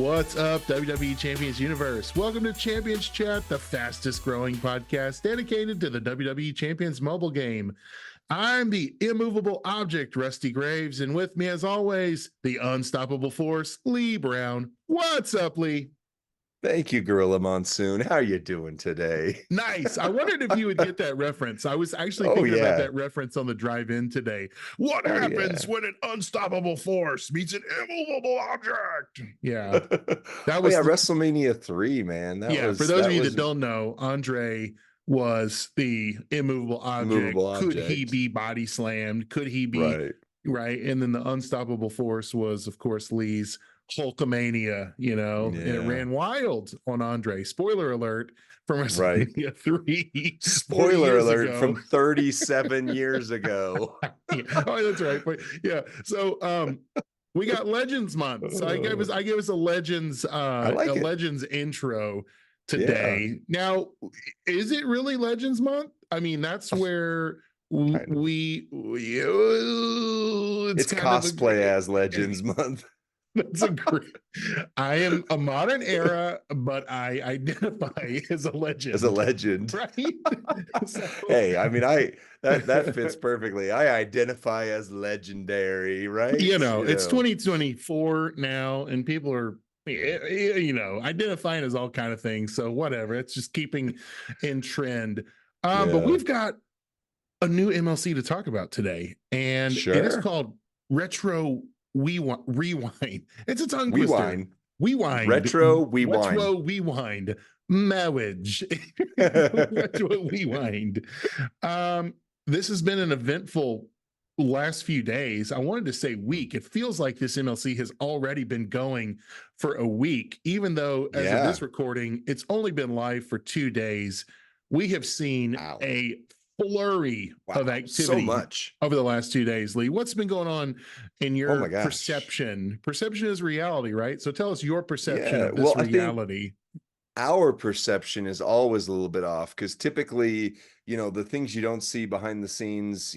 What's up, WWE Champions Universe? Welcome to Champions Chat, the fastest growing podcast dedicated to the WWE Champions mobile game. I'm the immovable object, Rusty Graves, and with me, as always, the unstoppable force, Lee Brown. What's up, Lee? Thank you, Gorilla Monsoon. How are you doing today? Nice. I wondered if you would get that reference. I was actually thinking about that reference on the drive-in today. What happens when an unstoppable force meets an immovable object? Yeah. That was WrestleMania 3, man. For those of you that don't know, Andre was the immovable object. Could he be body slammed? Could he be right? And then the unstoppable force was, of course, Lee's Hulkamania, and it ran wild on Andre. Spoiler alert from WrestleMania 3. Spoiler alert from 37 years ago. Oh, that's right. But yeah, so we got Legends Month. So I gave us a Legends Legends intro today. Now, is it really Legends Month? I mean, that's where it's cosplay as Legends Month. That's a great. I am a modern era, but I identify as a legend. As a legend, right? So, hey, I mean, that fits perfectly. I identify as legendary, right? It's 2024 now, and people are identifying as all kind of things. So whatever, it's just keeping in trend. But we've got a new MLC to talk about today, and it is called Retro Rewind. It's a tongue twister. Rewind. Retro Rewind. Retro Rewind. Marriage. Retro Rewind. This has been an eventful last few days. I wanted to say week. It feels like this MLC has already been going for a week, even though as of this recording, it's only been live for 2 days. We have seen a flurry of activity over the last 2 days. Lee, what's been going on in your perception? Perception is reality, right? So tell us your perception of this reality. Our perception is always a little bit off because typically, the things you don't see behind the scenes,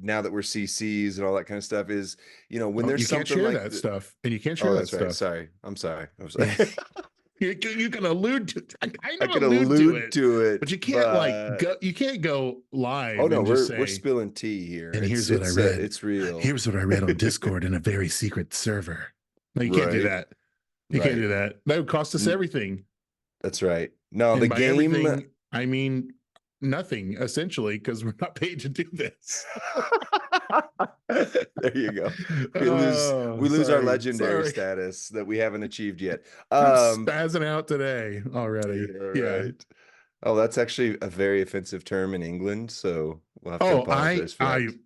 now that we're CCs and all that kind of stuff is, when there's something like that stuff, and you can't share that stuff. Right. Sorry. I'm sorry. You can allude to. I can allude to it, but you can't go. You can't go live. Oh no, we're spilling tea here. And here's what I read. It's real. Here's what I read on Discord in a very secret server. No, you can't do that. You can't do that. That would cost us everything. That's right. No, and the game. I mean, nothing essentially because we're not paid to do this. There you go. We lose our legendary status that we haven't achieved yet. I'm spazzing out today already. Right. Oh, that's actually a very offensive term in England, so we'll have to apologize for that.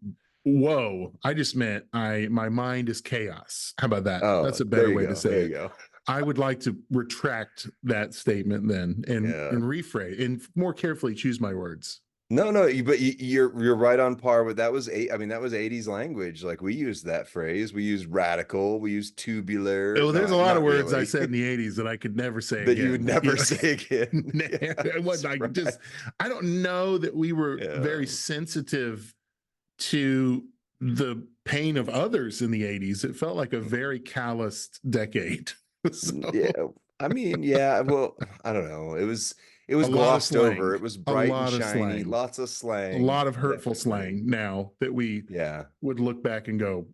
Whoa! I just meant my mind is chaos. How about that? That's a better way to say it. There you go. I would like to retract that statement then and rephrase and more carefully choose my words. No, but you're right on par with that. That was 80s language. Like we used that phrase. We used radical. We used tubular. Oh, there's a lot of words I said in the 80s that I could never say that you would never say again. I don't know that we were very sensitive to the pain of others in the 80s. It felt like a very calloused decade. Well, I don't know. It was glossed over. It was bright and shiny, lots of slang, a lot of hurtful slang now that we would look back and go,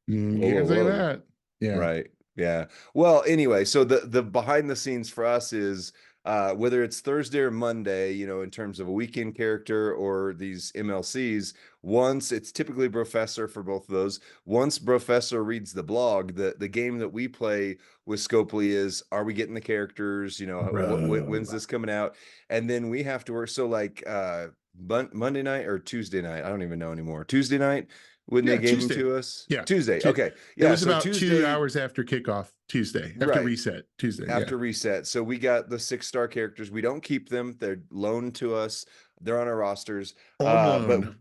you can say that. Yeah. Right. Yeah. Well, anyway, so the behind the scenes for us is whether it's Thursday or Monday, in terms of a weekend character or these MLCs, once it's typically Professor for both of those. Once Professor reads the blog, the game that we play with Scopely is, are we getting the characters? When's this coming out? And then we have to work. So like Monday night or Tuesday night, I don't even know anymore. Tuesday night, when they gave them to us? Yeah. Tuesday. Okay. Yeah. It was about Tuesday, 2 hours after kickoff Tuesday, after reset Tuesday. After reset. So we got the 6-star characters. We don't keep them. They're loaned to us. They're on our rosters. On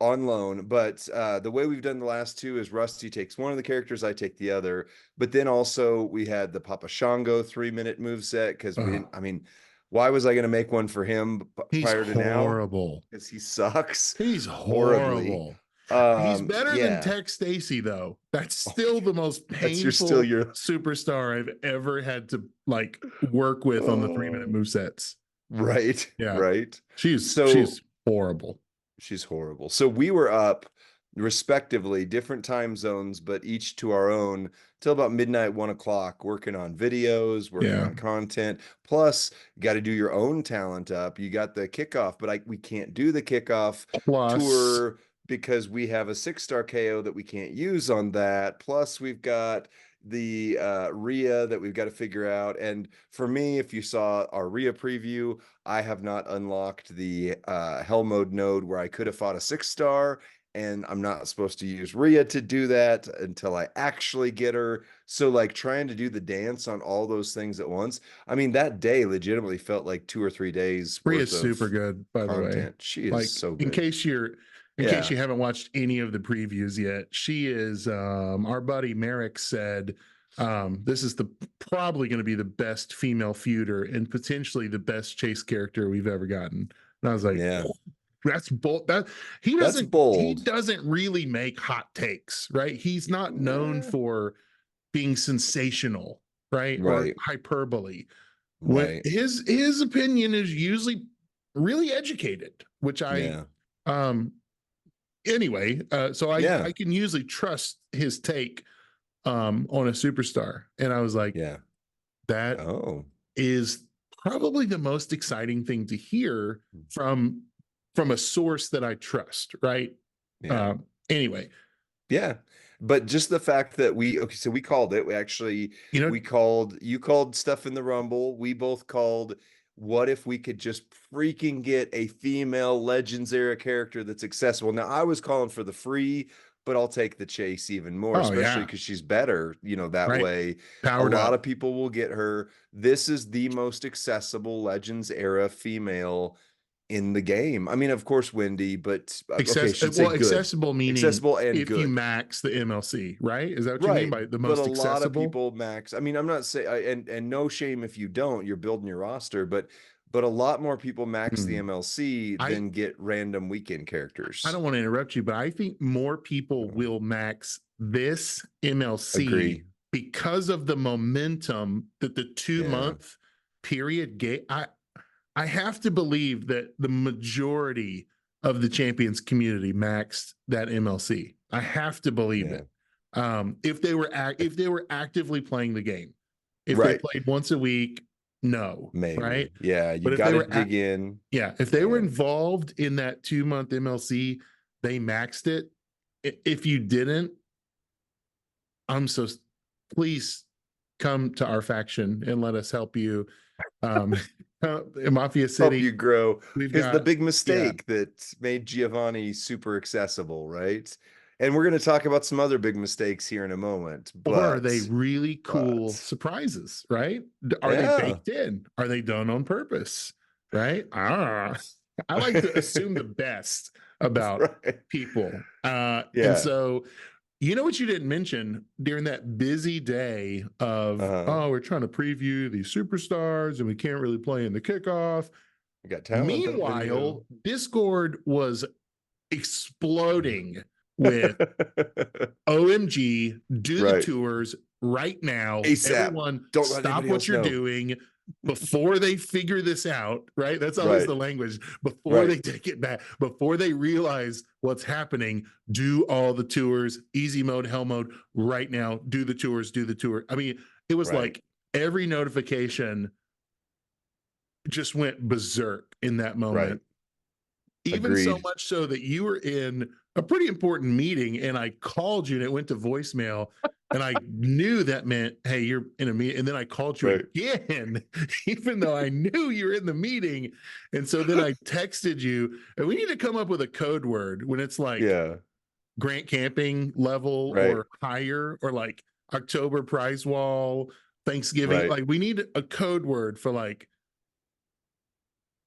loan. But the way we've done the last two is Rusty takes one of the characters, I take the other. But then also we had the Papa Shango 3-minute moveset because we didn't, why was I going to make one for him prior to now? He's horrible. Because he sucks. He's horrible. He's better than Yeah. Tex Stacy, though. That's still the most That's still painful your superstar I've ever had to like work with on the 3-minute oh, movesets. right, Yeah, right. So she's horrible. she's horrible. So we were up respectively, different time zones, but each to our own, till about midnight, 1 o'clock, working on videos, working Yeah. on content. Plus, you got to do your own talent up. You got the kickoff, but we can't do the kickoff Plus, tour because we have a 6-star KO that we can't use on that. Plus, we've got the Rhea that we've got to figure out. And for me, if you saw our Rhea preview, I have not unlocked the Hell Mode node where I could have fought a 6-star, and I'm not supposed to use Rhea to do that until I actually get her. So like trying to do the dance on all those things at once. I mean, that day legitimately felt like 2 or 3 days Rhea's worth super of good, by the way. content. She is Like so in good. case you're in case Yeah. you haven't watched any of the previews yet, she is our buddy Merrick said this is the probably going to be the best female feuder and potentially the best chase character we've ever gotten. And I was like, Yeah. that's bold. That That's he bold. doesn't really make hot takes, right? He's not known Yeah. for being sensational, right? Or Right. hyperbole. When Right. his opinion is usually really educated, which I Yeah. anyway, so Yeah. I can usually trust his take on a superstar. And I was like, Yeah. that Oh. is probably the most exciting thing to hear from a source that I trust, right? Yeah. Anyway, Yeah. But just the fact that okay, so we called it. We actually you know, you called stuff in the Rumble. We both called, what if we could just freaking get a female Legends era character that's accessible? Now I was calling for the free, but I'll take the chase even more, oh especially yeah, because she's better, that right, way. A powered lot up. of people will get her. This is the most accessible Legends era female in the game. I mean, of course, Wendy, but okay, should say good. Accessible meaning Accessible and if you good. max the MLC, right? Is that what you mean Right, by the but a most lot of accessible? people max. I mean, I'm not saying, and no shame if you don't. You're building your roster, but a lot more people max the Hmm. MLC I than get random weekend I characters. don't want to interrupt you, but I think more people will max this MLC Agree. because of the momentum that the 2 Yeah. month period gave. I have to believe that the majority of the champions community maxed that MLC. I have to believe Yeah. it. If they were actively playing the game, if they Right. played once a week, no, right? Maybe. Yeah. You But got to dig in. yeah, if they were Yeah. involved in that 2 month MLC, they maxed it. If you didn't, I'm so please come to our faction and let us help you. In Mafia Help City, you grow. we've Because the got big yeah. mistake that made Giovanni super accessible, right? And we're going to talk about some other big mistakes here in a moment, Or are they but really cool but surprises, right? Are they yeah. baked in? Are they done on purpose? Right? I like to assume the best about Right. people. And Yeah. so, you know what you didn't mention during that busy day of, Uh-huh. oh, we're trying to preview these superstars and we can't really play in the kickoff. We got talent up video. Meanwhile, Discord was exploding with OMG, do the Right. tours right now. ASAP. Everyone, Don't let stop anybody what else you're know. doing before they figure this out, right? That's always Right. the language. Before Right. they take it back, before they realize what's happening, do all the tours, easy mode, hell mode, right now. Do the tours, do the tour. I mean, it was Right. like every notification just went berserk in that moment. Right. Even so Agreed. much so that you were in a pretty important meeting and I called you and it went to voicemail and I knew that meant, hey, you're in a meeting. And then I called you Right. again, even though I knew you were in the meeting. And so then I texted you, and we need to come up with a code word when it's like Yeah. Grant Camping level Right. or higher, or like October prize wall, Thanksgiving. Right. Like we need a code word for like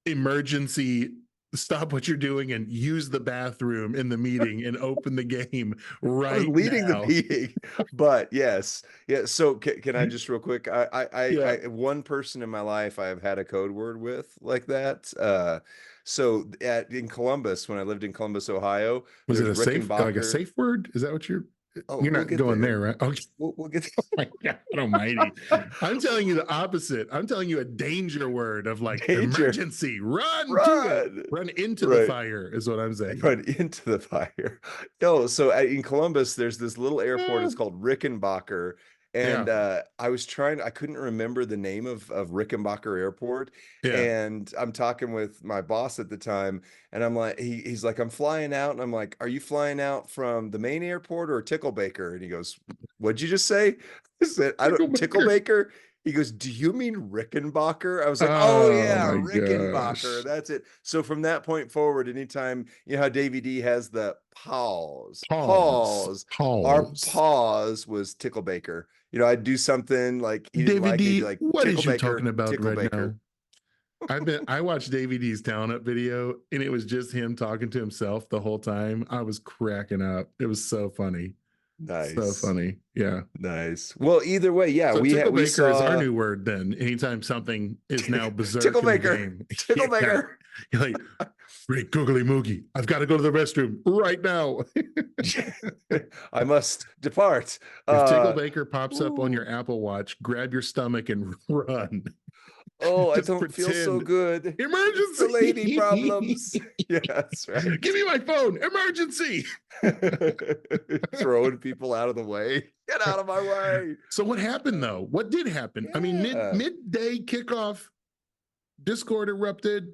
emergency stop what you're doing and use the bathroom in the meeting and open the game I was right leading the now. meeting, but yes, yeah. So can I just real quick? Yeah. One person in my life I have had a code word with like that. So in Columbus, when I lived in Columbus, Ohio, Was it there's a Rickenbacker. safe word? Is that what Oh, you're we'll not get going there. there, right? Okay. We'll get Oh my God almighty. I'm telling you the opposite. I'm telling you a danger word of like danger. emergency, run to it, Run. run into the Right. fire is what I'm saying. Run into the fire. No, so in Columbus, there's this little airport. It's called Rickenbacker. Yeah. And I couldn't remember the name of Rickenbacker Airport. Yeah. And I'm talking with my boss at the time, and I'm like, he's like, I'm flying out. And I'm like, are you flying out from the main airport or Ticklebaker? And he goes, what'd you just say? I said, I don't, Ticklebaker. Ticklebaker. He goes, do you mean Rickenbacker? I was like, oh Oh yeah, my Rickenbacker. gosh. That's it. So from that point forward, anytime, you know how DVD has the Pause. our Pause. pause was Ticklebaker. You know, I'd do something like he didn't David like it, he'd be D, like, what is you Ticklebaker, talking about right Ticklebaker. now? I watched Davey D's talent up video and it was just him talking to himself the whole time. I was cracking up. It was so funny. So Nice. funny. Yeah. Nice. Well, either way, yeah, So we Ticklebaker is our saw new word then. Anytime something is now berserk in the Ticklebaker. game. Yeah. Ticklebaker. You're like, great googly moogie. I've got to go to the restroom right now. I must depart. If Ticklebaker pops up on Ooh. your Apple Watch, grab your stomach and run. Oh, I Just don't feel so pretend. good. It's the lady problems. Emergency. Yeah, that's right. Give me my phone. Emergency. Throwing people out of the way. Get out of my way. So what happened though? What did happen? I mean, Yeah. midday kickoff, Discord erupted,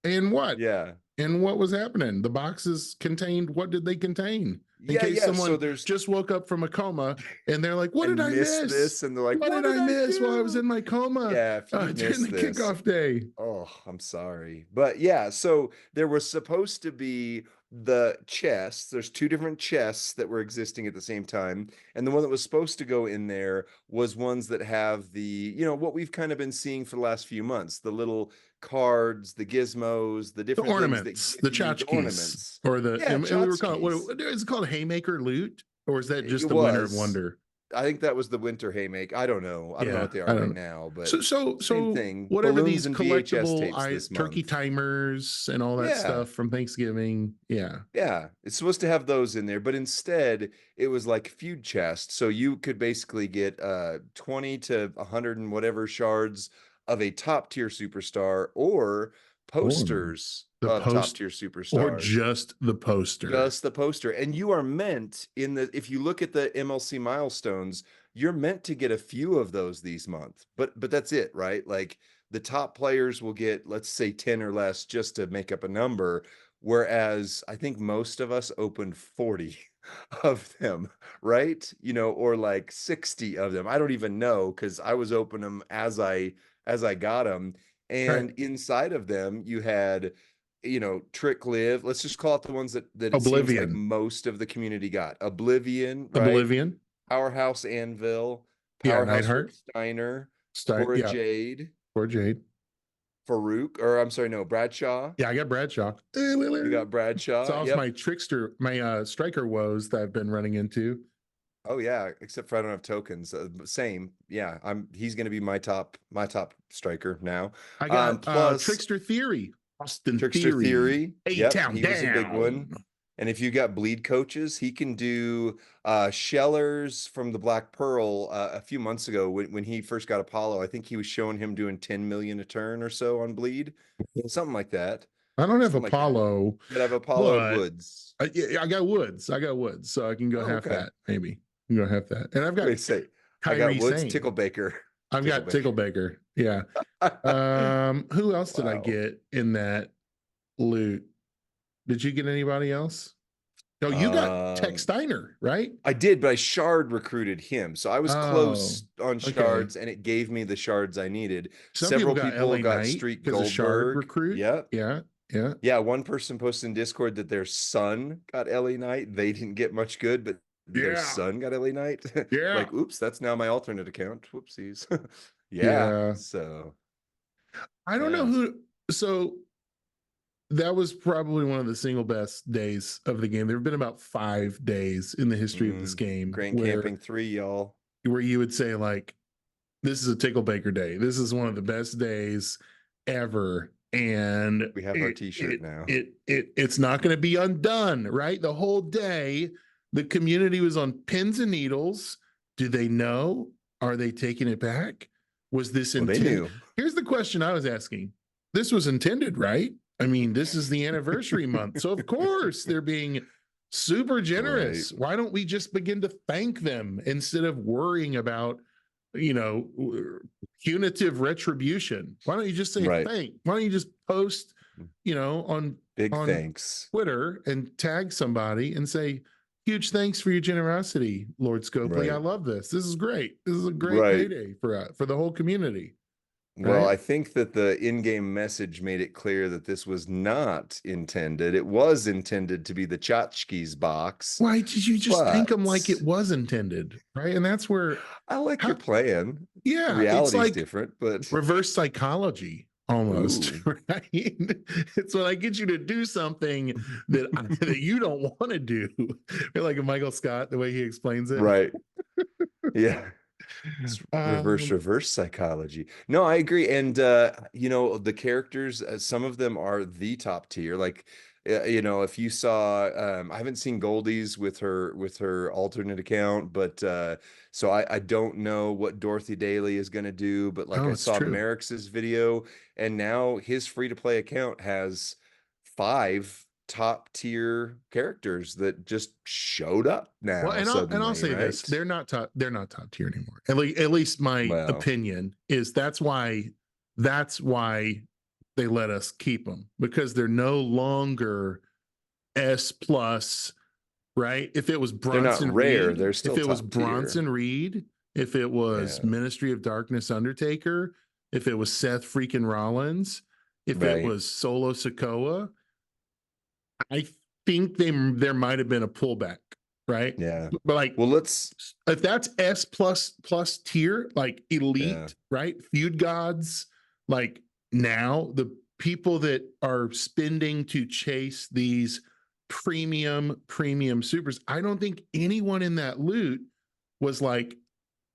and what? Yeah. And what was happening? The boxes contained, what did they contain? In case So someone there's just woke up from a coma and they're like, what and did I missed miss? this, and they're like, What did I miss while I was do? in my coma Yeah, if you during missed the this, kickoff day? oh, I'm sorry. But yeah, so there was supposed to be the chests. There's two different chests that were existing at the same time. And the one that was supposed to go in there was ones that have the, you know, what we've kind of been seeing for the last few months, the little cards, the gizmos, the The different things that ornaments, the give you the tchotchkes, ornaments. or the, Yeah, and we were calling, tchotchkes. what is it called? Haymaker loot? Or is that just It the Winter of was. Wonder? I think that was the winter haymaker. I don't know. I don't know Yeah, what they I are don't right know. now, but So same thing. whatever Balloons these and VHS collectible tapes this turkey month. timers and all that Yeah. stuff from Thanksgiving. Yeah. Yeah, it's supposed to have those in there, but instead it was like feud chest. So you could basically get 20 to 100 and whatever shards of a top tier superstar or Or posters the of top post tier or superstars. just the poster. Just the poster. And you are meant in the if you look at the MLC milestones, you're meant to get a few of those these month. But that's it, right? Like the top players will get, let's say 10 or less just to make up a number, whereas I think most of us opened 40 of them, right? You know, or like 60 of them. I don't even know because I was opening them as I got them. Right. And inside of them, you had, you know, Trick Live. Let's just call it the ones that it seems like Oblivion. most of the community got. Oblivion, right? Oblivion. Powerhouse Anvil, Yeah, Powerhouse Rick Nightheart. Steiner, Start. Cora Yeah. Jade, Or Jade. Farouk, or I'm sorry, no, Bradshaw. Yeah, I got Bradshaw. You got It's Bradshaw. off Yep. my trickster, my striker woes that I've been running into. Oh yeah, except for I don't have tokens. Same. Yeah, he's going to be my top striker now. I got Plus Trickster Theory, Austin Trickster Theory, Theory. Yep, A-Town he was a big one. down. And if you got bleed coaches, he can do Shellers from the Black Pearl a few months ago when he first got Apollo. I think he was showing him doing 10 million a turn or so on bleed. Something like that. I don't have Something like that. Apollo, But I have Apollo but Woods. I got Woods. I got Woods, so I can go Oh, half okay. that maybe. I can go half that, and I've got Wait, say I got Kyrie Woods, Sane. Ticklebaker. I've got Ticklebaker. Yeah. Who else did I Wow. get in that loot? Did you get anybody else? No, you got Tech Steiner, right? I did, but I shard recruited him. So I was close on okay. shards, and it gave me the shards I needed. Some Several people people got Knight Street because of shard Goldberg. recruit. Yep. Yeah. Yeah. Yeah. One person posted in Discord that their son got LA Knight. They didn't get much good, but their son got LA Knight. Yeah. Like, oops, that's now my alternate account. Whoopsies. Yeah. So I don't know who. So that was probably one of the single best days of the game. There have been about 5 days in the history of this game Grand Camping 3, y'all. where you would say like, this is a Tickle Baker day. This is one of the best days ever. And We have our t-shirt now. It's not going to be undone, right? The whole day, the community was on pins and needles. Do they know? Are they taking it back? Was this intended? They knew. Here's the question I was asking. This was intended, right? I mean, this is the anniversary month. So of course they're being super generous. Right. Why don't we just begin to thank them instead of worrying about, you know, punitive retribution? Why don't you just say thank? Why don't you just post, you know, on thanks Twitter and tag somebody and say, huge thanks for your generosity, Lord Scopely. I love this. This is great. This is a great payday for the whole community. Well, I think that the in-game message made it clear that this was not intended. It was intended to be the tchotchkes box. Why did you just think them like it was intended, right? And that's where I like your plan. Yeah, reality's it's like different, but reverse psychology almost, right? It's when I get you to do something that you don't want to do. Like Michael Scott, the way he explains it, right? Yeah. Reverse psychology. No, I agree. And you know, the characters, some of them are the top tier. Like you know, if you saw I haven't seen Goldie's with her alternate account, but so I don't know what Dorothy Daly is going to do, but like I saw Merrick's video, and now his free-to-play account has 5 top tier characters that just showed up now. Well, and I'll say this: they're not top tier anymore. At least my opinion is that's why they let us keep them, because they're no longer S plus, right? If it was Bronson, they're not rare. Reed, They're still if it was top Bronson tier. Reed, if it was Ministry of Darkness Undertaker, if it was Seth freaking Rollins, if it was Solo Sikoa, I think there might have been a pullback, right? Yeah. But like, well, if that's S plus tier, like elite, right? Feud gods, like now the people that are spending to chase these premium supers, I don't think anyone in that loot was like,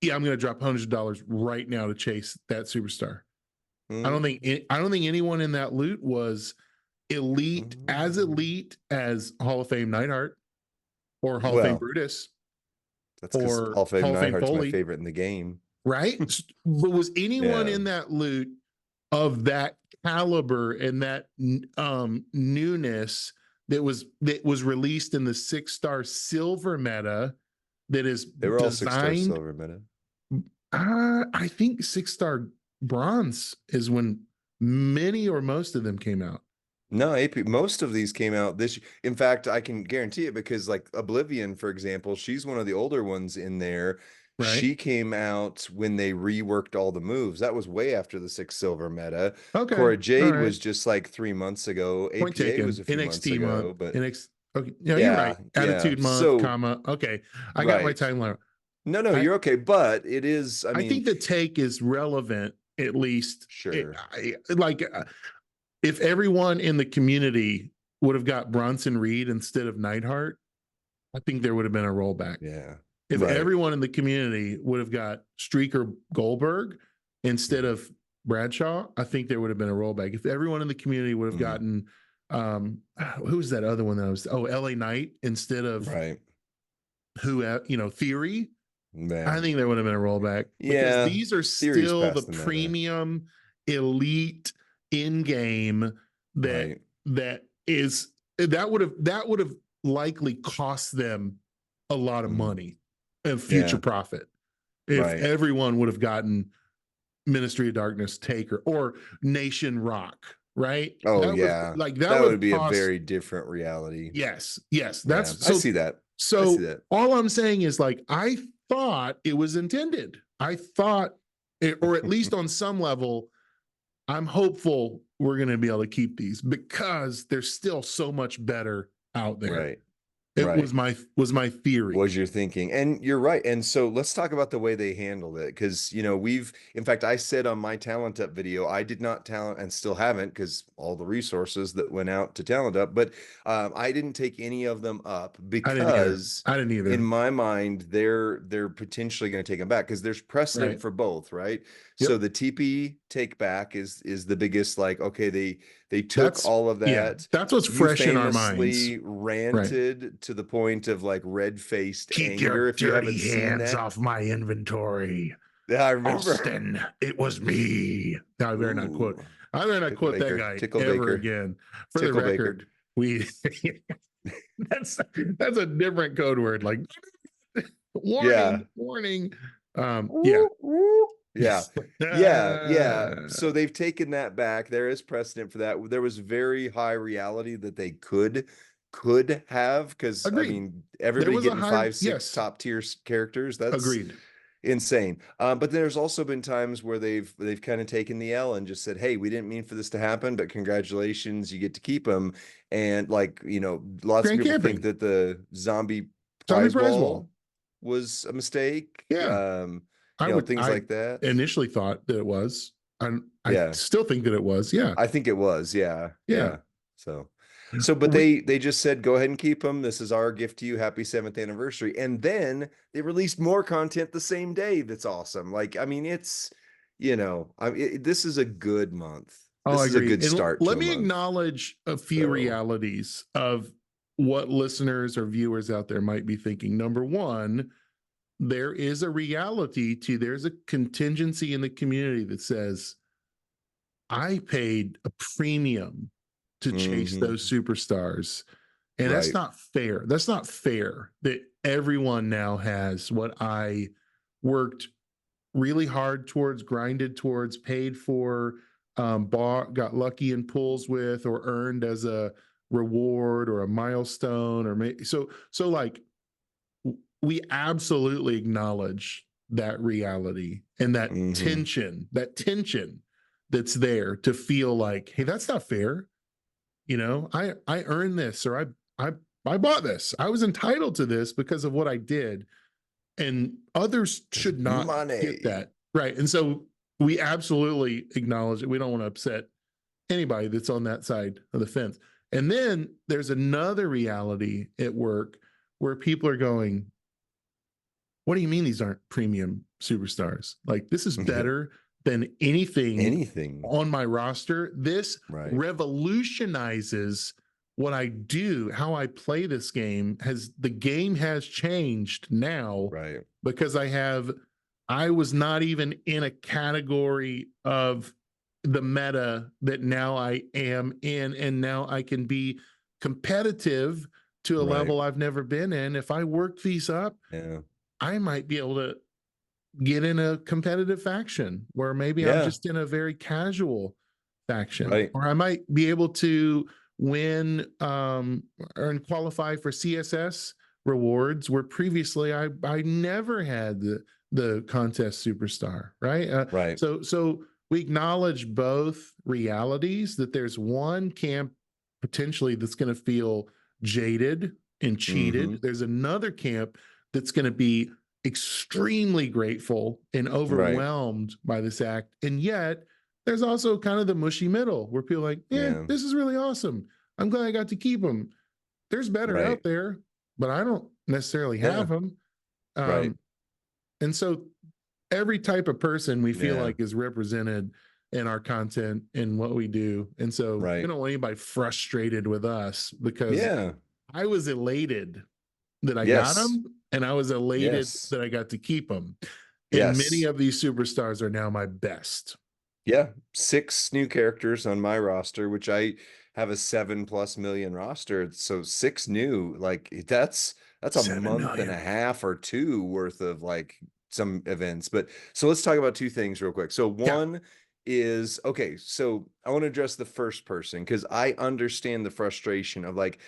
yeah, I'm going to drop $100 right now to chase that superstar. I don't think anyone in that loot was elite as Hall of Fame Neidhart or Hall of Fame Brutus. That's because Hall of Fame Neidhart's my favorite in the game, right? But was anyone in that loot of that caliber and that newness that was released in the 6-star silver meta that is they were designed, all 6-star silver meta? I think 6-star bronze is when many or most of them came out. No, AP, most of these came out this year. In fact, I can guarantee it because like Oblivion, for example, she's one of the older ones in there. Right. She came out when they reworked all the moves. That was way after the 6 silver meta. Okay. Cora Jade was just like 3 months ago. Point APA taken. was a few NXT months ago. Month, but okay. No, you're right. Attitude month, comma. Okay. I got my timeline. No, you're okay. But it is, I mean, I think the take is relevant, at least. Sure. If everyone in the community would have got Bronson Reed instead of Neidhart, I think there would have been a rollback. Yeah. If everyone in the community would have got Streaker Goldberg instead of Bradshaw, I think there would have been a rollback. If everyone in the community would have gotten, who was that other one that LA Knight instead of Theory, I think there would have been a rollback. Because these are still the premium elite in game that would have likely cost them a lot of money and future profit if everyone would have gotten Ministry of Darkness Taker or Nation Rock, right? Oh, that would be a very different reality. Yes. I see that. So all I'm saying is like, I thought it was intended. I thought or at least on some level, I'm hopeful we're going to be able to keep these because there's still so much better out there. Right. It Right. was my theory. Was your thinking. And you're right. And so let's talk about the way they handled it. Cause in fact, I said on my Talent Up video, I did not talent and still haven't because all the resources that went out to Talent Up, but I didn't take any of them up I didn't either. because I didn't in either. my mind, they're potentially going to take them back because there's precedent Right. for both, right? Yep. So the TP take back is the biggest, like, okay, they took all of that. That's what's You fresh in our minds. famously Right. ranted to the point of like red-faced Keep anger. your If you haven't dirty seen hands that, off my inventory. yeah, I remember. Austin, it was me. Now Ooh, I better not Tickle quote that Baker, guy Tickle ever Baker, again. For the Tickle Baker. record, we that's a different code word. Like Yeah. warning. Yeah. Ooh, ooh. Yeah. Yeah. So they've taken that back. There is precedent for that. There was very high reality that they could have, because I Agreed. mean, There everybody was a getting high, 5, 6 yes, top tier characters, that's agreed. insane. But there's also been times where they've kind of taken the L and just said, "Hey, we didn't mean for this to happen, but congratulations, you get to keep them." And like, lots of Grand people think camping, that the zombie zombie prize prize wall wall. was a mistake. Yeah. Things I like that. initially thought that it was. I Yeah. still think that it was. Yeah. I think it was. Yeah. Yeah. Yeah. So but Re- they just said, go ahead and keep them. This is our gift to you. Happy 7th anniversary. And then they released more content the same day. That's awesome. Like, I mean, this is a good month. Oh, This I is a agree. good And start to let a me month. acknowledge a few So, realities of what listeners or viewers out there might be thinking. Number one, there is a reality to there's a contingency in the community that says, I paid a premium to chase mhm, those superstars. And that's right. not fair. That's not fair that everyone now has what I worked really hard towards, grinded towards, paid for, bought, got lucky in pulls with, or earned as a reward or a milestone, so like we absolutely acknowledge that reality and Hmm. that tension that's there to feel like, hey, that's not fair. I earned this, or I bought this. I was entitled to this because of what I did, and others should not get Money. that. Right. And so we absolutely acknowledge it. We don't want to upset anybody that's on that side of the fence. And then there's another reality at work where people are going, what do you mean these aren't premium superstars? Like, this is better than anything Anything. on my roster. This Right. revolutionizes what I do, how I play this game. The game has changed now Right. because I was not even in a category of the meta that now I am in, and now I can be competitive to a Right. level I've never been in. If I work these up, Yeah. I might be able to get in a competitive faction where maybe I'm Yeah. just in a very casual faction, Right. or I might be able to win or qualify for CSS rewards where previously I never had the contest superstar, right? Right. So we acknowledge both realities, that there's one camp potentially that's going to feel jaded and cheated. Hmm. There's another camp that's going to be extremely grateful and Right. overwhelmed by this act. And yet there's also kind of the mushy middle where people are like, Yeah. this is really awesome. I'm glad I got to keep them. There's better Right. out there, but I don't necessarily Yeah. have them. Right. And so every type of person we feel Yeah. like is represented in our content and what we do. And so we Right. don't want anybody frustrated with us, because Yeah. I was elated that I got Yes. them, and I was elated Yes. that I got to keep them. And many Yes. of these superstars are now my best. Yeah. 6 new characters on my roster, which I have a 7+ million roster. So 6 new, like that's a 7 month and a million. half or 2 worth of like some events. But so let's talk about 2 things real quick. So Yeah. one is, okay, so I want to address the first person because I understand the frustration of like,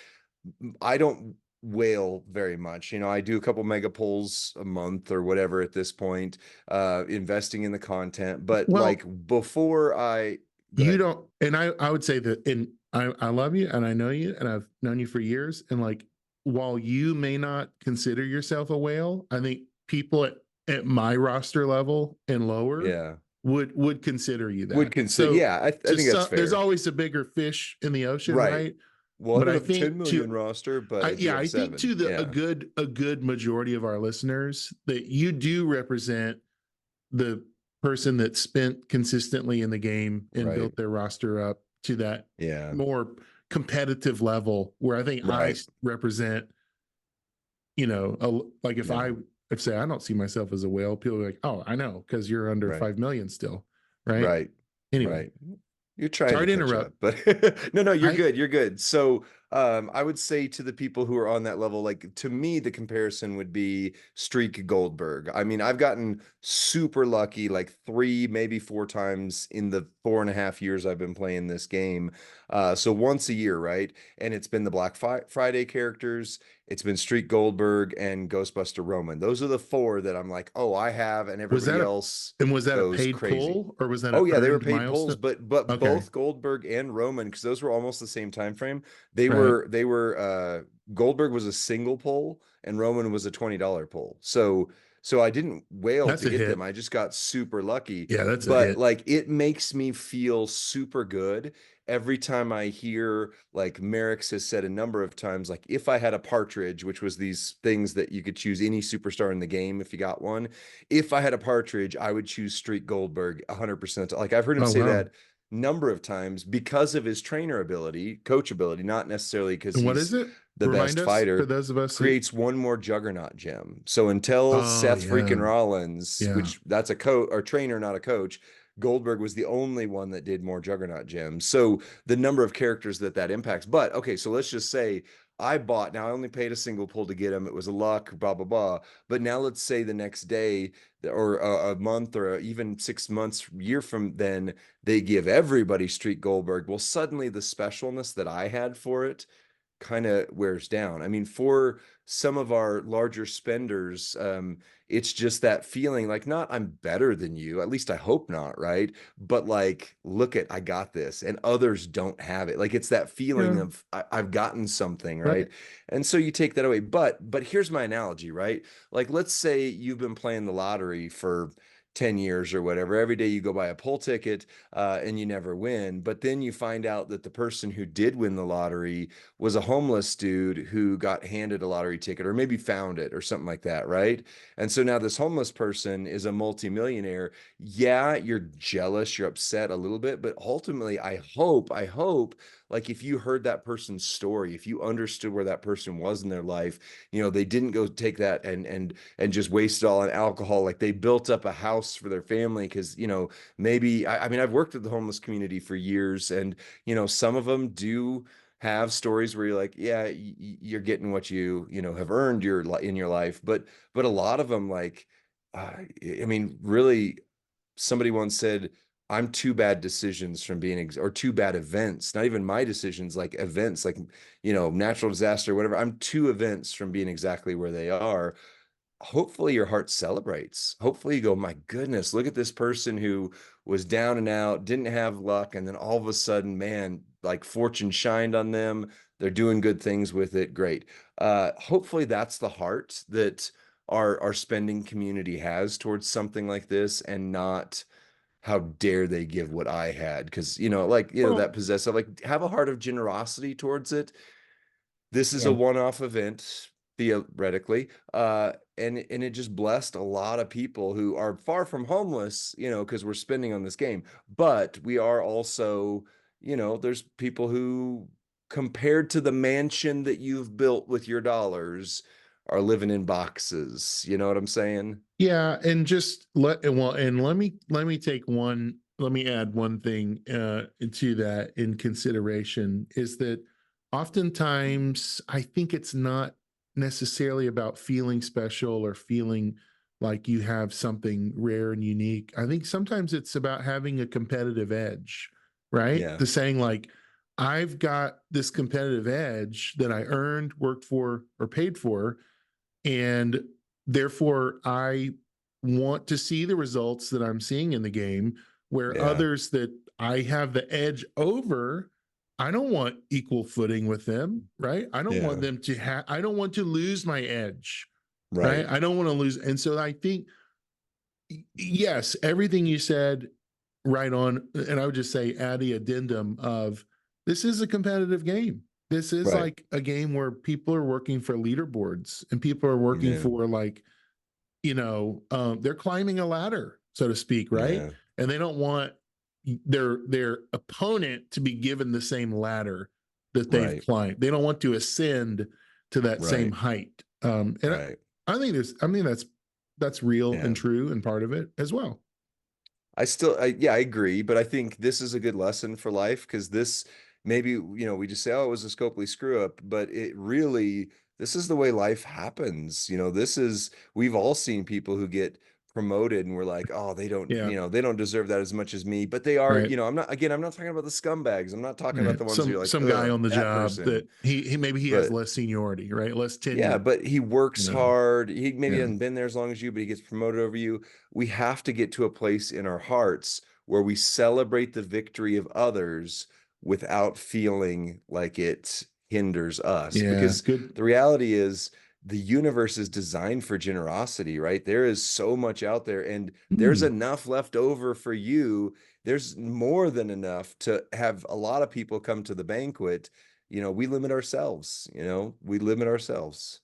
I don't whale very much. I do a couple mega polls a month or whatever at this point, investing in the content. But Well, like before go you ahead. don't, and I would say that, and I love you and I know you and I've known you for years. And like, while you may not consider yourself a whale, I think people at my roster level and lower Yeah. would consider you Would that. consider, So yeah, I think just that's there's fair. always a bigger fish in the ocean, Right. right? Well, I But don't I have 10 think to million roster, but I do have I think 7. to the Yeah. a good majority of our listeners that you do represent the person that spent consistently in the game and Right. built their roster up to that Yeah. more competitive level where I think Right. represent, like Yeah. if say I don't see myself as a whale, people are like, oh, I know, because you're under Right. 5 million still, right? Right. Anyway, Right. You're trying sorry to to catch up, interrupt. but no, you're I good. You're good. So, I would say to the people who are on that level, like to me, the comparison would be Streak Goldberg. I mean, I've gotten super lucky, like 3, maybe 4 times in the 4.5 years I've been playing this game. So once a year, right? And it's been the Friday characters. It's been Streak Goldberg and Ghostbuster Roman. Those are the 4 that I'm like, oh, I have, and was that everybody else was that a goes paid crazy. pull or was that an Oh yeah, they were earned paid pulls, milestone? but Okay, both Goldberg and Roman, because those were almost the same time frame. They right. were they were Goldberg was a single pull and Roman was a $20 pull. So I didn't wail That's to a get them. hit. I just got super lucky. Yeah, that's a But hit. like it makes me feel super good every time I hear, like Merrick's has said a number of times, like if I had a partridge, which was these things that you could choose any superstar in the game if you got one. If I had a partridge, I would choose Streak Goldberg 100%. Like I've heard him Oh say wow. that number of times because of his trainer ability, coach ability, not necessarily because And what he's is it? the Remind best us for fighter. those of us that. Creates one more juggernaut gem. So until Oh Seth yeah, freaking Rollins, yeah. which that's a coach or trainer, not a coach, Goldberg was the only one that did more juggernaut gems. So the number of characters that impacts. But okay, so let's just say I bought, now I only paid a single pull to get him. It was a luck, blah, blah, blah. But now let's say the next day or a month or even 6 months, year from then, they give everybody Street Goldberg. Well, suddenly the specialness that I had for it kind of wears down. I mean, for some of our larger spenders, it's just that feeling like, not I'm better than you, at least I hope not, right? But like, look at, I got this and others don't have it. Like it's that feeling Yeah. of I've gotten something, Right. right? And so you take that away. But here's my analogy, right? Like let's say you've been playing the lottery for 10 years or whatever. Every day you go buy a pull ticket and you never win. But then you find out that the person who did win the lottery was a homeless dude who got handed a lottery ticket or maybe found it or something like that, right? And so now this homeless person is a multimillionaire. Yeah, you're jealous, you're upset a little bit, but ultimately I hope like if you heard that person's story, if you understood where that person was in their life, they didn't go take that and just waste it all on alcohol. Like they built up a house for their family because, maybe I mean I've worked with the homeless community for years and some of them do have stories where you're like, yeah, you're getting what have earned in your life, but a lot of them like, I mean, really, somebody once said, I'm two bad decisions from being, or two bad events, not even my decisions, like events, like, natural disaster, whatever. I'm 2 events from being exactly where they are. Hopefully your heart celebrates. Hopefully you go, my goodness, look at this person who was down and out, didn't have luck, and then all of a sudden, man, like fortune shined on them. They're doing good things with it. Great. Hopefully that's the heart that our spending community has towards something like this, and not how dare they give what I had. Because that Well, possessive, like have a heart of generosity towards it. This is a yeah. one-off event, theoretically, and it just blessed a lot of people who are far from homeless, because we're spending on this game. But we are also, there's people who, compared to the mansion that you've built with your dollars, are living in boxes. You know what I'm saying? Yeah, and just let me add one thing to that in consideration is that oftentimes I think it's not necessarily about feeling special or feeling like you have something rare and unique. I think sometimes it's about having a competitive edge, right? Yeah, The saying like, I've got this competitive edge that I earned, worked for, or paid for, and therefore I want to see the results that I'm seeing in the game where yeah, others that I have the edge over I don't want equal footing with them, right? I don't want Yeah. them to have, I don't want to lose my edge, right? Right. I don't want to lose. And so I think, yes, everything you said, right on. And I would just say, add the addendum of this is a competitive game. This is Right. like a game where people are working for leaderboards and people are working Yeah. for like, they're climbing a ladder, so to speak, right? Yeah. And they don't want their opponent to be given the same ladder that they've Right. climbed. They don't want to ascend to that same Right. height. And Right. I think that's real Yeah. and true and part of it as well. Yeah, I agree, but I think this is a good lesson for life because this maybe, we just say, oh, it was a Scopely screw up, but it really, this is the way life happens. We've all seen people who get promoted and we're like, oh, Yeah, they don't deserve that as much as me, but they are, right. I'm not talking about the scumbags. I'm not talking about Right. the ones who Some you're like, some guy ugh, on the that job person. that he maybe he has But less seniority, right? Less yeah, tenure, but he you works know. hard. He maybe Yeah. hasn't been there as long as you, but he gets promoted over you. We have to get to a place in our hearts where we celebrate the victory of others without feeling like it hinders us. Yeah. Because Good. the reality is the universe is designed for generosity, right? There is so much out there, and there's Hmm. enough left over for you. There's more than enough to have a lot of people come to the banquet. We limit ourselves, we limit ourselves.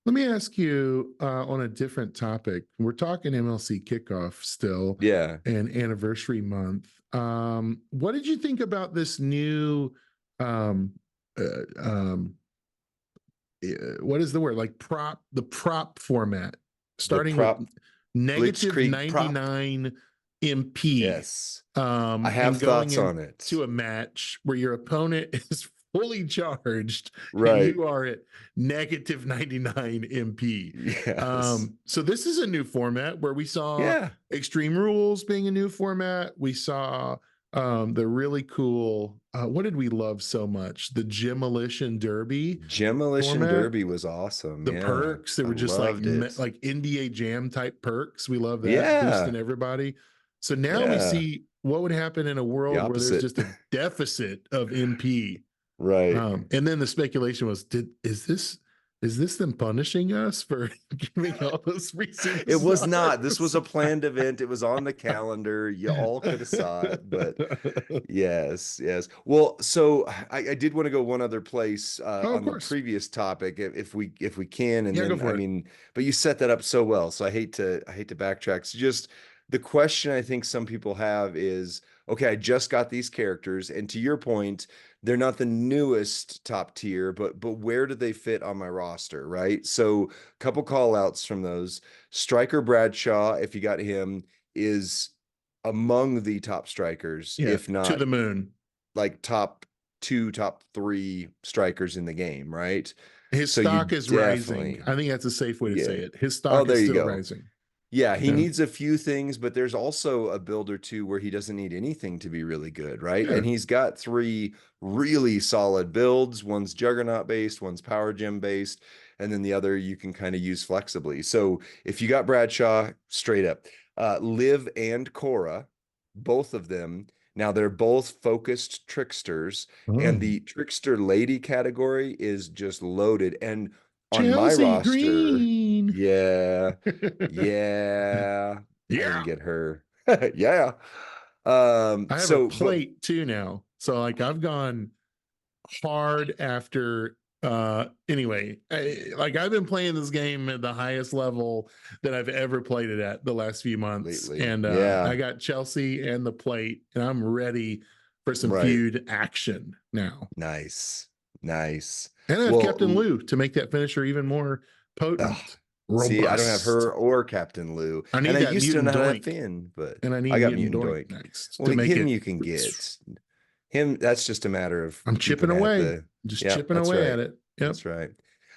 Let me ask you on a different topic. We're talking MLC kickoff still Yeah. and anniversary month. What did you think about this new um uh, um what is the word, like the prop format, The starting with prop negative Blitzkrieg prop. 99 MP, Yes. I have and going thoughts on into it. a match where your opponent is fully charged and Right. you are at negative 99 MP. Yes. So this is a new format where we saw Yeah. Extreme Rules being a new format. We saw the really cool, what did we love so much? The Demolition Derby Demolition format, Derby was awesome. the Yeah. perks that I were just like loved it. NBA Jam type perks. We love that, boosting Yeah. everybody. So now we Yeah. see what would happen in a The world where there's opposite. just a deficit of MP. Right. And then the speculation was, is this them punishing us for giving all those free It was not. This superstars? was a planned event. It was on the calendar. You all could have saw it, but yes, yes. Well, so I did want to go one other place Oh, of on the course. previous topic, if we can, and Yeah, go then I for it. mean, but you set that up so well, so I hate to backtrack. So just the question I think some people have is, okay, I just got these characters, and to your point, they're not the newest top tier, but where do they fit on my roster, right? So, couple call outs from those. Striker Bradshaw, if you got him, is among the top strikers, Yeah, if to not the moon. like top two, top three strikers in the game, right? His So you stock is rising. definitely, I think that's a safe way to say yeah. it. His Oh, stock there is you still go. rising. Yeah, he Yeah. needs a few things, but there's also a build or two where he doesn't need anything to be really good, right? Yeah. And he's got three really solid builds. One's Juggernaut based, one's Power Gem based, and then the other you can kind of use flexibly. So if you got Bradshaw, straight up, Liv and Cora, both of them. Now they're both focused tricksters, and Oh. the trickster lady category is just loaded. And on my Chelsea roster, Green. yeah. Yeah, I didn't Yeah. get her. Yeah. I have a But plate too now. So like I've gone hard after anyway, like I've been playing this game at the highest level that I've ever played it at the last few months. lately, And I yeah, got Chelsea and the plate and I'm ready for some right. feud action now. Nice. Nice. And I have Captain Well, Lou to make that finisher even more ugh, potent, see, I don't have robust. her or Captain Lou, I and need I that used to mutant not have doink, Finn, but and I need I got mutant Mutant doink Doink. next Well, to make him it. you can get. Him, that's just a matter of I'm keeping chipping at away, the. just Yeah, chipping that's away right. at it. Yep. That's right.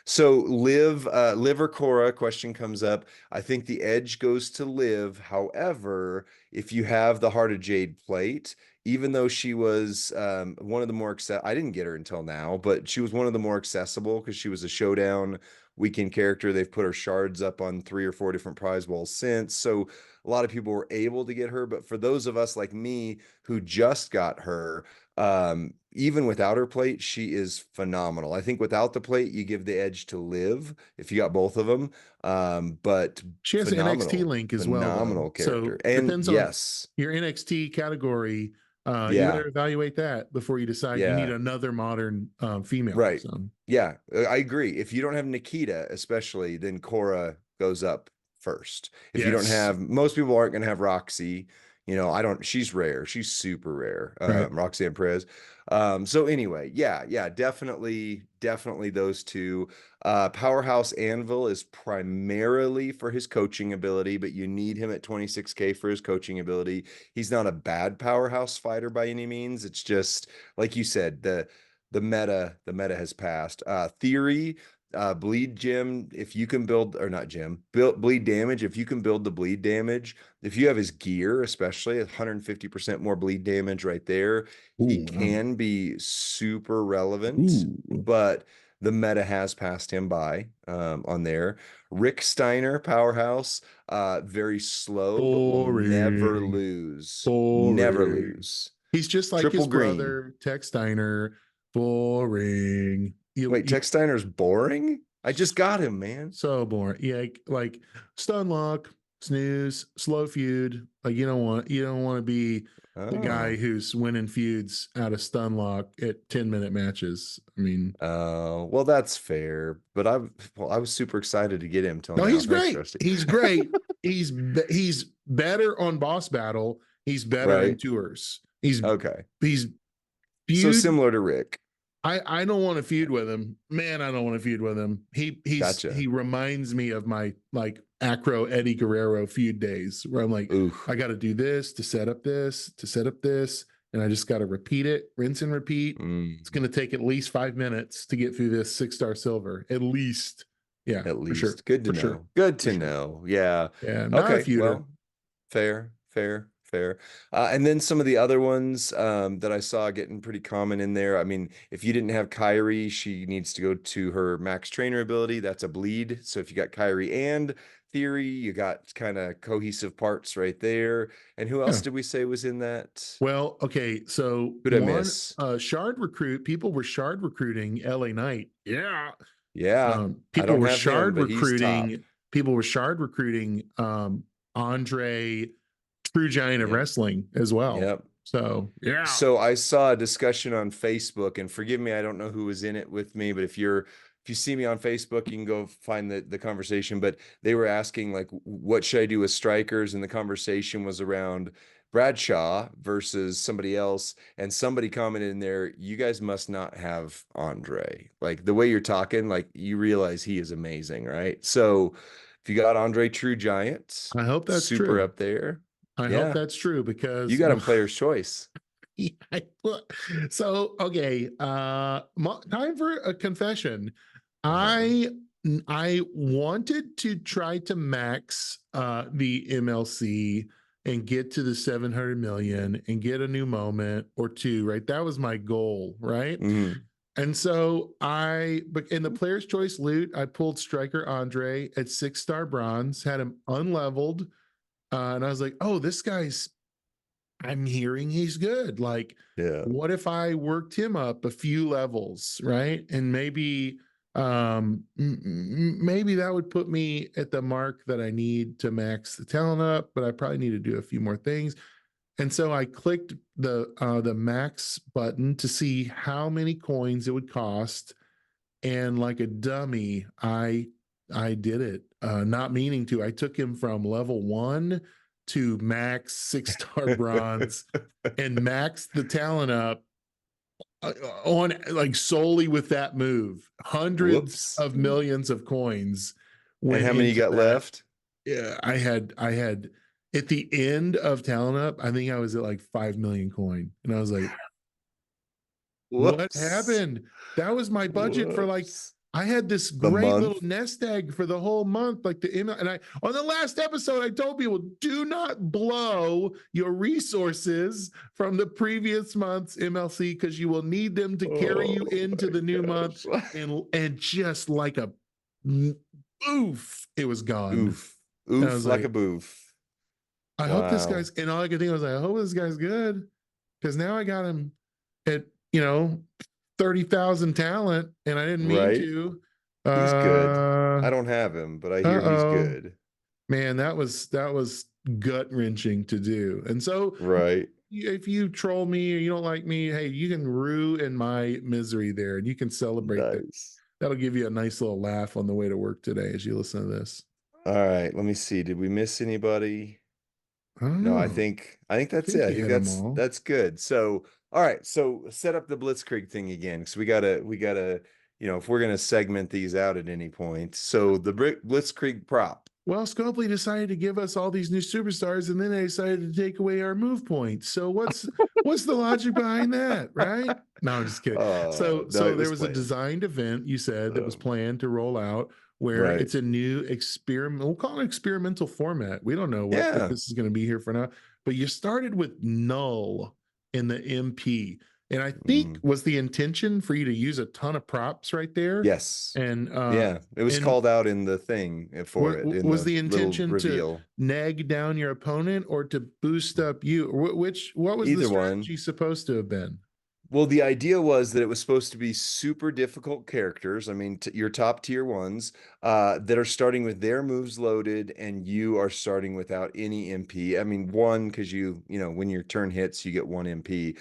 So Liv or Cora question comes up. I think the edge goes to Liv. However, if you have the Heart of Jade plate, even though she was one of the more I didn't get her until now, but she was one of the more accessible because she was a showdown weekend character. They've put her shards up on 3 or 4 different prize walls since. So a lot of people were able to get her. But for those of us like me who just got her, even without her plate, she is phenomenal. I think without the plate, you give the edge to Liv if you got both of them. But She has an NXT link as well, though. phenomenal So character. And depends on yes, your NXT category. You yeah, better evaluate that before you decide you need yeah, another modern female. right. So Yeah, I agree. If you don't have Nikita, especially, then Cora goes up first. If you don't yes, have, most people aren't going to have Roxy. You know, I don't, she's rare. She's super rare. right. Roxanne Perez. So anyway, yeah, definitely those two. Powerhouse Anvil is primarily for his coaching ability, but you need him at 26K for his coaching ability. He's not a bad powerhouse fighter by any means. It's just, like you said, the meta has passed. Theory, bleed gem, if you can build, or not gem, build bleed damage, if you can build the bleed damage, if you have his gear, especially 150% more bleed damage right there, he Ooh, wow. can be super relevant, Ooh, but the meta has passed him by on there. Rick Steiner, powerhouse, very slow, but will never boring, lose. Never boring. lose. He's just like his Triple green. brother, Tex Steiner. Boring. Wait, Tex Steiner's boring? I just got him, man. So boring. Yeah, like stun lock, snooze, slow feud. Like you don't want to be the guy Oh. who's winning feuds out of stun lock at 10-minute matches. I mean, Well, that's fair. But I was super excited to get him till no, now. he's Thanks, great. Rusty. He's great. He's better on Boss Battle. He's better in Right? tours. Okay. He's So feud. similar to Rick. I don't want to feud with him. Man, I don't want to feud with him. Gotcha. He reminds me of my like Acro Eddie Guerrero feud days where I'm like, Ooh. I got to do this to set up this, to set up this, and I just got to repeat it, rinse and repeat. It's Mm, going to take at least 5 minutes to get through this 6-star silver. At least. Yeah, at for sure. least. Good to For sure. know. Good For to sure. know. Yeah. Yeah, not a Okay. feuder. Well, fair. And then some of the other ones that I saw getting pretty common in there. I mean, if you didn't have Kyrie, she needs to go to her max trainer ability. That's a bleed. So if you got Kyrie and Theory, you got kind of cohesive parts right there. And who else Yeah. did we say was in that? Well, okay. So Who'd I miss? shard recruit, people were shard recruiting LA Knight. Yeah. Yeah, I People don't were have him, shard but he's top. recruiting. People were shard recruiting Andre, True Giant of Yep. Wrestling as well. Yep. So yeah, So I saw a discussion on Facebook, and forgive me, I don't know who was in it with me, but if you see me on Facebook, you can go find the conversation. But they were asking like, what should I do with strikers? And the conversation was around Bradshaw versus somebody else. And somebody commented in there, you guys must not have Andre. Like the way you're talking, like you realize he is amazing, right? So if you got Andre True Giant, I hope that's super true. up there. I hope Yeah, that's true you because got him player's choice. so okay. Time for a confession. Uh-huh. I wanted to try to max the MLC and get to the 700 million and get a new moment or two, right? That was my goal, right? Mhm. And so but in the player's choice loot, I pulled Striker Andre at 6-star bronze, had him unleveled. And I was like, oh, I'm hearing he's good. Like, Yeah. what if I worked him up a few levels, right? And maybe that would put me at the mark that I need to max the talent up, but I probably need to do a few more things. And so I clicked the max button to see how many coins it would cost. And like a dummy, I did it, not meaning to. I took him from level 1 to max 6-star bronze and maxed the talent up on like solely with that move. Hundreds Whoops. of millions of coins And went how many you into got that. left? Yeah, I had at the end of talent up, I think I was at like 5 million coin. And I was like, what Whoops. happened? That was my budget for like, Whoops. I had this The great little month? nest egg for the whole month, like the email. And I on the last episode, I told people, do not blow your resources from the previous month's MLC because you will need them to carry you Oh into my the new month. gosh. And just like a oof, it was gone. Oof. And I Oof was like a like, boof. I hope this Wow. guy's, and all I could think was like, I hope this guy's good. Because now I got him at, 30,000 talent, and I didn't mean Right? to. He's good. Uh I don't have him, but I hear he's uh-oh. good. Man, that was gut wrenching to do. And so Right. if you troll me or you don't like me, hey, you can rue in my misery there, and you can celebrate that. Nice. That'll give you a nice little laugh on the way to work today as you listen to this. All right, let me see. Did we miss anybody? I don't No, I know. think I think I that's it. think I you think hit them all. that's good. So, all right, so set up the Blitzkrieg thing again because we gotta, if we're gonna segment these out at any point. So the Blitzkrieg prop. Well, Scopely decided to give us all these new superstars, and then they decided to take away our move points. So what's the logic behind that, right? No, I'm just kidding. So No, so it there was was a planned. designed event you said that was Um, planned to roll out where right. it's a new experiment. We'll call it experimental format. We don't know what Yeah. this is going to be here for now, but you started with null in the MP, and I think Mm. was the intention for you to use a ton of props right there, Yes. and Yeah. It was and called out in the thing for it in was the the little intention to reveal. nag down your opponent or to boost up you? What was the Either one. strategy supposed to have been? Well, the idea was that it was supposed to be super difficult characters. I mean, your top tier ones that are starting with their moves loaded, and you are starting without any MP. I mean, one because when your turn hits, you get one MP.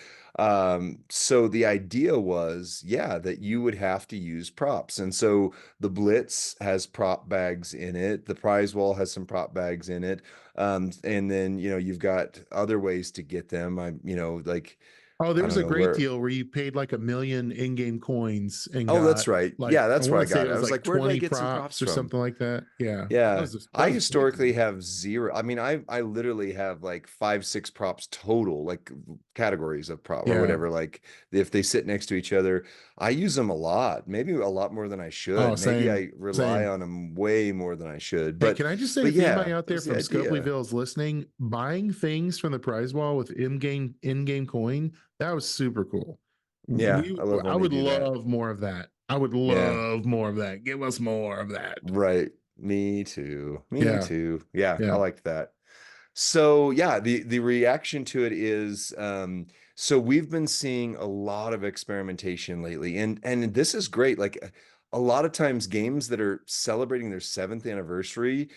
So the idea was, yeah, that you would have to use props, and so the Blitz has prop bags in it. The prize wall has some prop bags in it, and then you've got other ways to get them. Like. Oh, there I was don't a know great where. deal where you paid like 1,000,000 in-game coins and Oh, that's got right. like, Yeah, I that's where want I to say got it it. I was was like like, where did I 20 get some props props or from? something like that. Yeah, Yeah, that I was a sweet historically deal. have zero. I mean, I literally have like 5, 6 props total, like categories of prop or Yeah. whatever. Like if they sit next to each other, I use them a lot, maybe a lot more than I Oh, should. Maybe same, I rely same. on them way more than I should. Hey, But can I just say, but if yeah, anybody out that there was the from idea. Scopelyville is listening, buying things from the prize wall with in-game coin, that was super cool. Yeah, I love I when they would do that. love more of that. I would Yeah. love more of that. Give us more of that. Right. Me too. Me Yeah, too. Yeah, I yeah. liked that. So yeah, the reaction to it is so we've been seeing a lot of experimentation lately, and this is great. Like a lot of times games that are celebrating their 7th anniversary,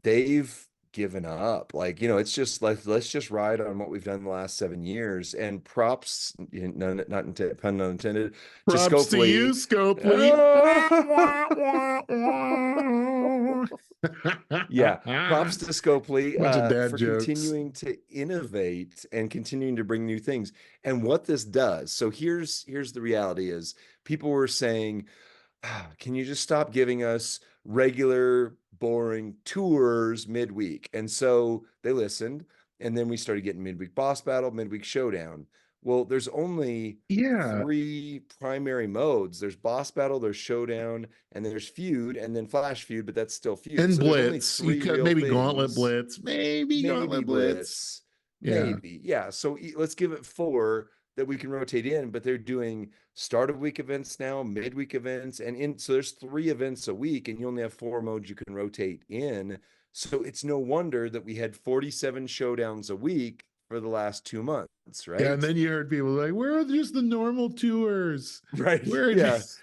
they've given up. Like, it's just like let's just ride on what we've done the last 7 years. And props, not intended, pun not intended, to Props to you, Scopely. Scopely. Yeah, props to Scopely Bunch of dad for jokes. continuing to innovate and continuing to bring new things. And what this does, so here's the reality is people were saying, can you just stop giving us regular boring tours midweek? And so they listened, and then we started getting midweek boss battle, midweek showdown. Well, there's only Yeah, 3 primary modes. There's boss battle, there's showdown, and there's feud, and then flash feud, but that's still feud. and So there's only Blitz. You three could real maybe Gauntlet things. Blitz. Maybe Maybe Gauntlet Blitz. Blitz, Yeah. maybe. Yeah. So let's give it 4 that we can rotate in, but they're doing start of week events now, midweek events, and so there's 3 events a week, and you only have 4 modes you can rotate in. So it's no wonder that we had 47 showdowns a week for the last 2 months, Yeah, and right? then you heard people like, "Where are just the normal tours? Right. Where are Yeah. just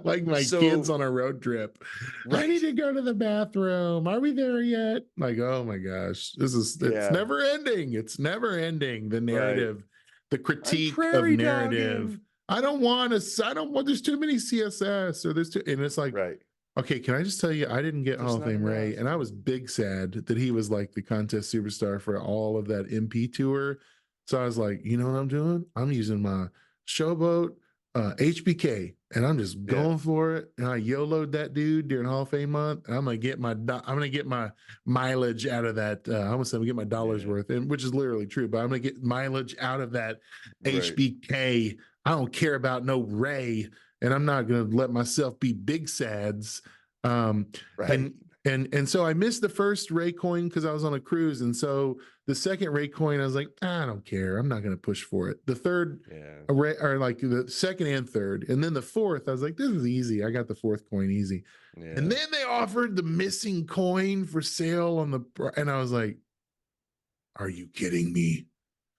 like my kids So on a road trip? I need right. to go to the bathroom. Are we there yet?" Like, oh my gosh, it's Yeah. never ending. It's never ending. The Right. narrative, the I'm critique of prairie narrative. dogging. I don't want, there's too many CSS or there's too, and it's like, Right. okay, can I just tell you, I didn't get Hall There's of not Fame Ray, enough. and I was big sad that he was like the contest superstar for all of that MP tour. So I was like, you know what I'm doing? I'm using my Showboat HBK, and I'm just Yeah. going for it. And I YOLO'd that dude during Hall of Fame month. I'm gonna get my mileage out of that. I almost said I'm gonna get my dollars Yeah. worth, and which is literally true. But I'm gonna get mileage out of that Right. HBK. I don't care about no Ray, and I'm not gonna let myself be big sads. Um, Right. and so I missed the first Ray coin because I was on a cruise, and so The second rate coin, I was like, I don't care. I'm not going to push for it. The third, Yeah. or like the second and third, and then the fourth, I was like, this is easy. I got the fourth coin easy. And Yeah. then they offered the missing coin for sale on the, and I was like, are you kidding me?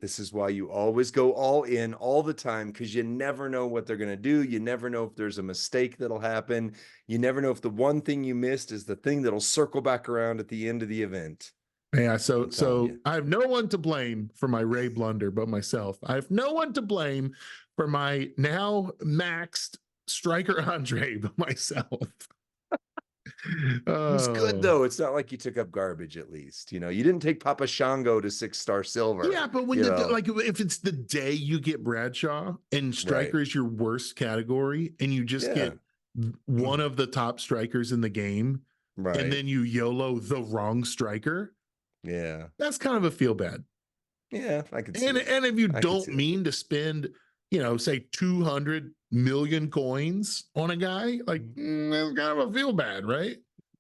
This is why you always go all in all the time, because you never know what they're going to do. You never know if there's a mistake that'll happen. You never know if the one thing you missed is the thing that'll circle back around at the end of the event. Yeah, I'm telling you. I have no one to blame for my Ray blunder but myself. I have no one to blame for my now maxed striker Andre but myself. It was good though. It's not like you took up garbage. At least, you know, you didn't take Papa Shango to 6-star silver. Yeah, but when like if it's the day you get Bradshaw and striker is your worst category, and you just get one of the top strikers in the game, and then you YOLO the wrong striker. Yeah, that's kind of a feel bad. Yeah, I can see and it. And if you don't mean to spend, you know, say 200 million coins on a guy, like that's kind of a feel bad, right?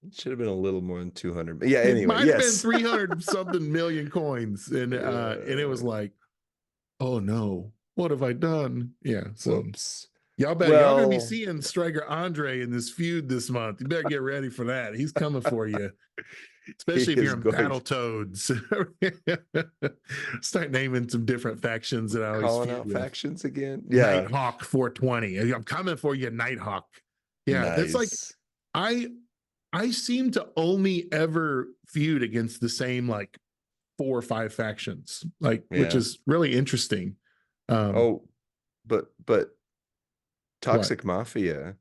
It should have been a little more than 200. But yeah, anyway, it might have been 300 something million coins, and it was like, oh no, what have I done? Yeah, so whoops. Y'all better, y'all gonna be seeing striker Andre in this feud this month. You better get ready for that. He's coming for you. Especially if you're in Battletoads. Start naming some different factions that I always calling out factions again. Yeah, Nighthawk 420. I'm coming for you, Nighthawk. Yeah, it's like I seem to only ever feud against the same like 4 or 5 factions, like which is really interesting. But Toxic Mafia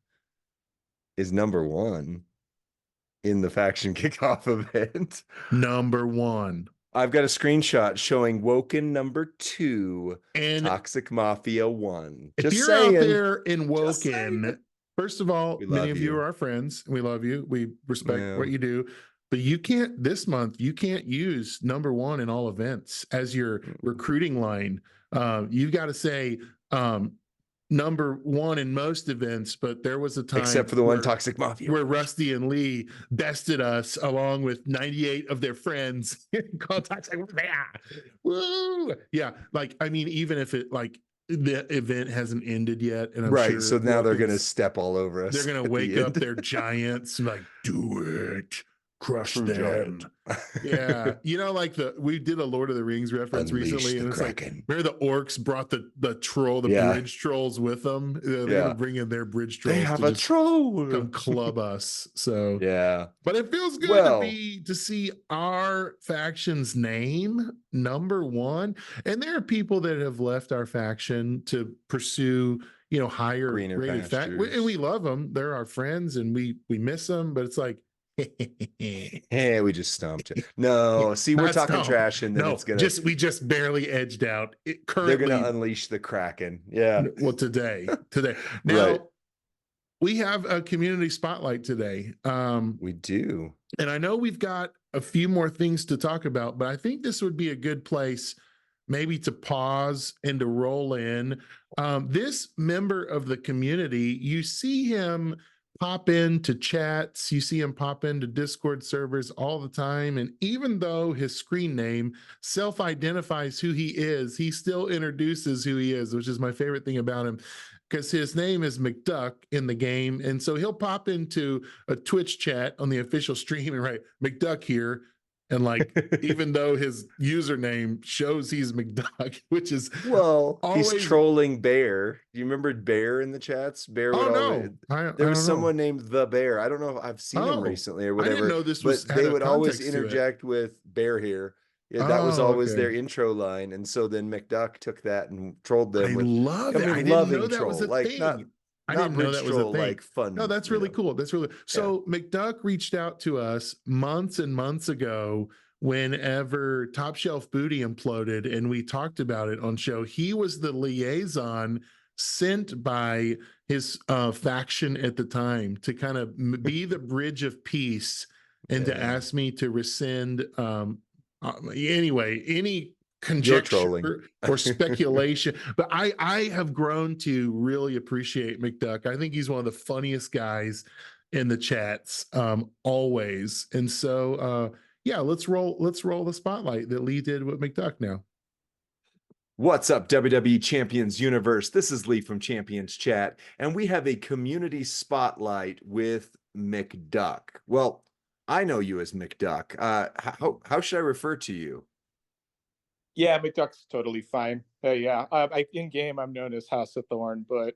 is number 1 in the faction kickoff event. Number 1. I've got a screenshot showing Woken number 2 and Toxic Mafia 1. If you're out there in Woken, first of all, many of you are our friends. We love you. We respect what you do. But you can't, this month, you can't use number 1 in all events as your recruiting line. You've got to say number 1 in most events, but there was a time, except for the one Toxic Mafia, where Rusty and Lee bested us along with 98 of their friends called Toxic Mafia. Woo! Yeah, like I mean, even if it like the event hasn't ended yet, and I'm sure so now they're gonna step all over us. They're gonna wake up their giants like, do it. Crush them. Yeah. You know, like we did a Lord of the Rings reference recently, and it's like where the orcs brought the bridge trolls with them. They were bringing their bridge trolls. They have a troll come club us. So but it feels good to see our faction's name number 1. And there are people that have left our faction to pursue, you know, higher rated and we love them. They're our friends, and we miss them. But it's like, hey, we just stomped it. No, see, we're talking trash, and then it's gonna we just barely edged out. They're gonna unleash the Kraken. Yeah. Well, today. Now we have a community spotlight today. We do, and I know we've got a few more things to talk about, but I think this would be a good place maybe to pause and to roll in. This member of the community, you see him pop into chats, you see him pop into Discord servers all the time, and even though his screen name self-identifies who he is, he still introduces who he is, which is my favorite thing about him, because his name is McDuck in the game. And so he'll pop into a Twitch chat on the official stream and write, McDuck here. And like, even though his username shows he's McDuck, which is he's trolling Bear. Do you remember Bear in the chats? Bear would there was someone named the Bear. I don't know if I've seen him recently or whatever. I didn't know this was, but they would always interject with Bear here. Yeah, that was always their intro line. And so then McDuck took that and trolled them with love it. I didn't know that was a thing. I didn't know that was a thing. Like fun. No, that's really cool. That's really so. McDuck reached out to us months and months ago whenever Top Shelf Booty imploded, and we talked about it on show. He was the liaison sent by his faction at the time to kind of be the bridge of peace and to ask me to rescind anyway any conjecture or speculation. But I have grown to really appreciate McDuck. I think he's one of the funniest guys in the chats always. And so Yeah, let's roll the spotlight that Lee did with McDuck now. What's up, WWE Champions Universe? This is Lee from Champions Chat, and we have a community spotlight with McDuck. Well, I know you as McDuck. How should I refer to you? Yeah, McDuck's totally fine. Yeah, in game I'm known as House of Thorn, but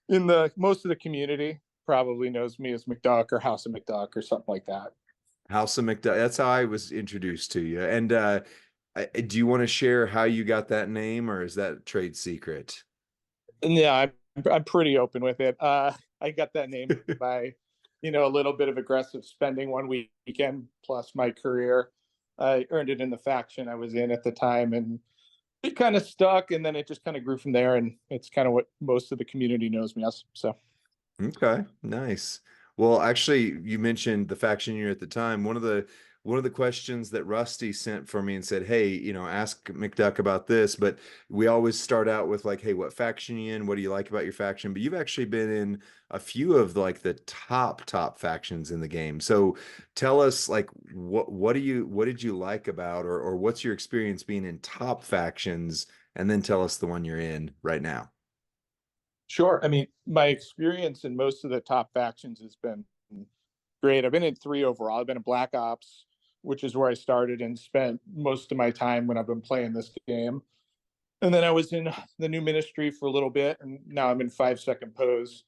in the most of the community probably knows me as McDuck or House of McDuck or something like that. House of McDuck. That's how I was introduced to you. And do you want to share how you got that name, or is that trade secret? And yeah, I'm pretty open with it. I got that name by, a little bit of aggressive spending one weekend plus my career. I earned it in the faction I was in at the time, and it kind of stuck, and then it just kind of grew from there, and it's kind of what most of the community knows me as. So Okay, nice. Well, actually, you mentioned the faction you're at the time. One of the questions that Rusty sent for me and said, "Hey, ask McDuck about this." But we always start out with like, "Hey, what faction you in? What do you like about your faction?" But you've actually been in a few of like the top factions in the game. So tell us like what did you like about, or what's your experience being in top factions, and then tell us the one you're in right now. sure. I mean, my experience in most of the top factions has been great. I've been in 3 overall. I've been in Black Ops, which is where I started and spent most of my time when I've been playing this game. And then I was in the new ministry for a little bit, and now I'm in 5 Second Pose.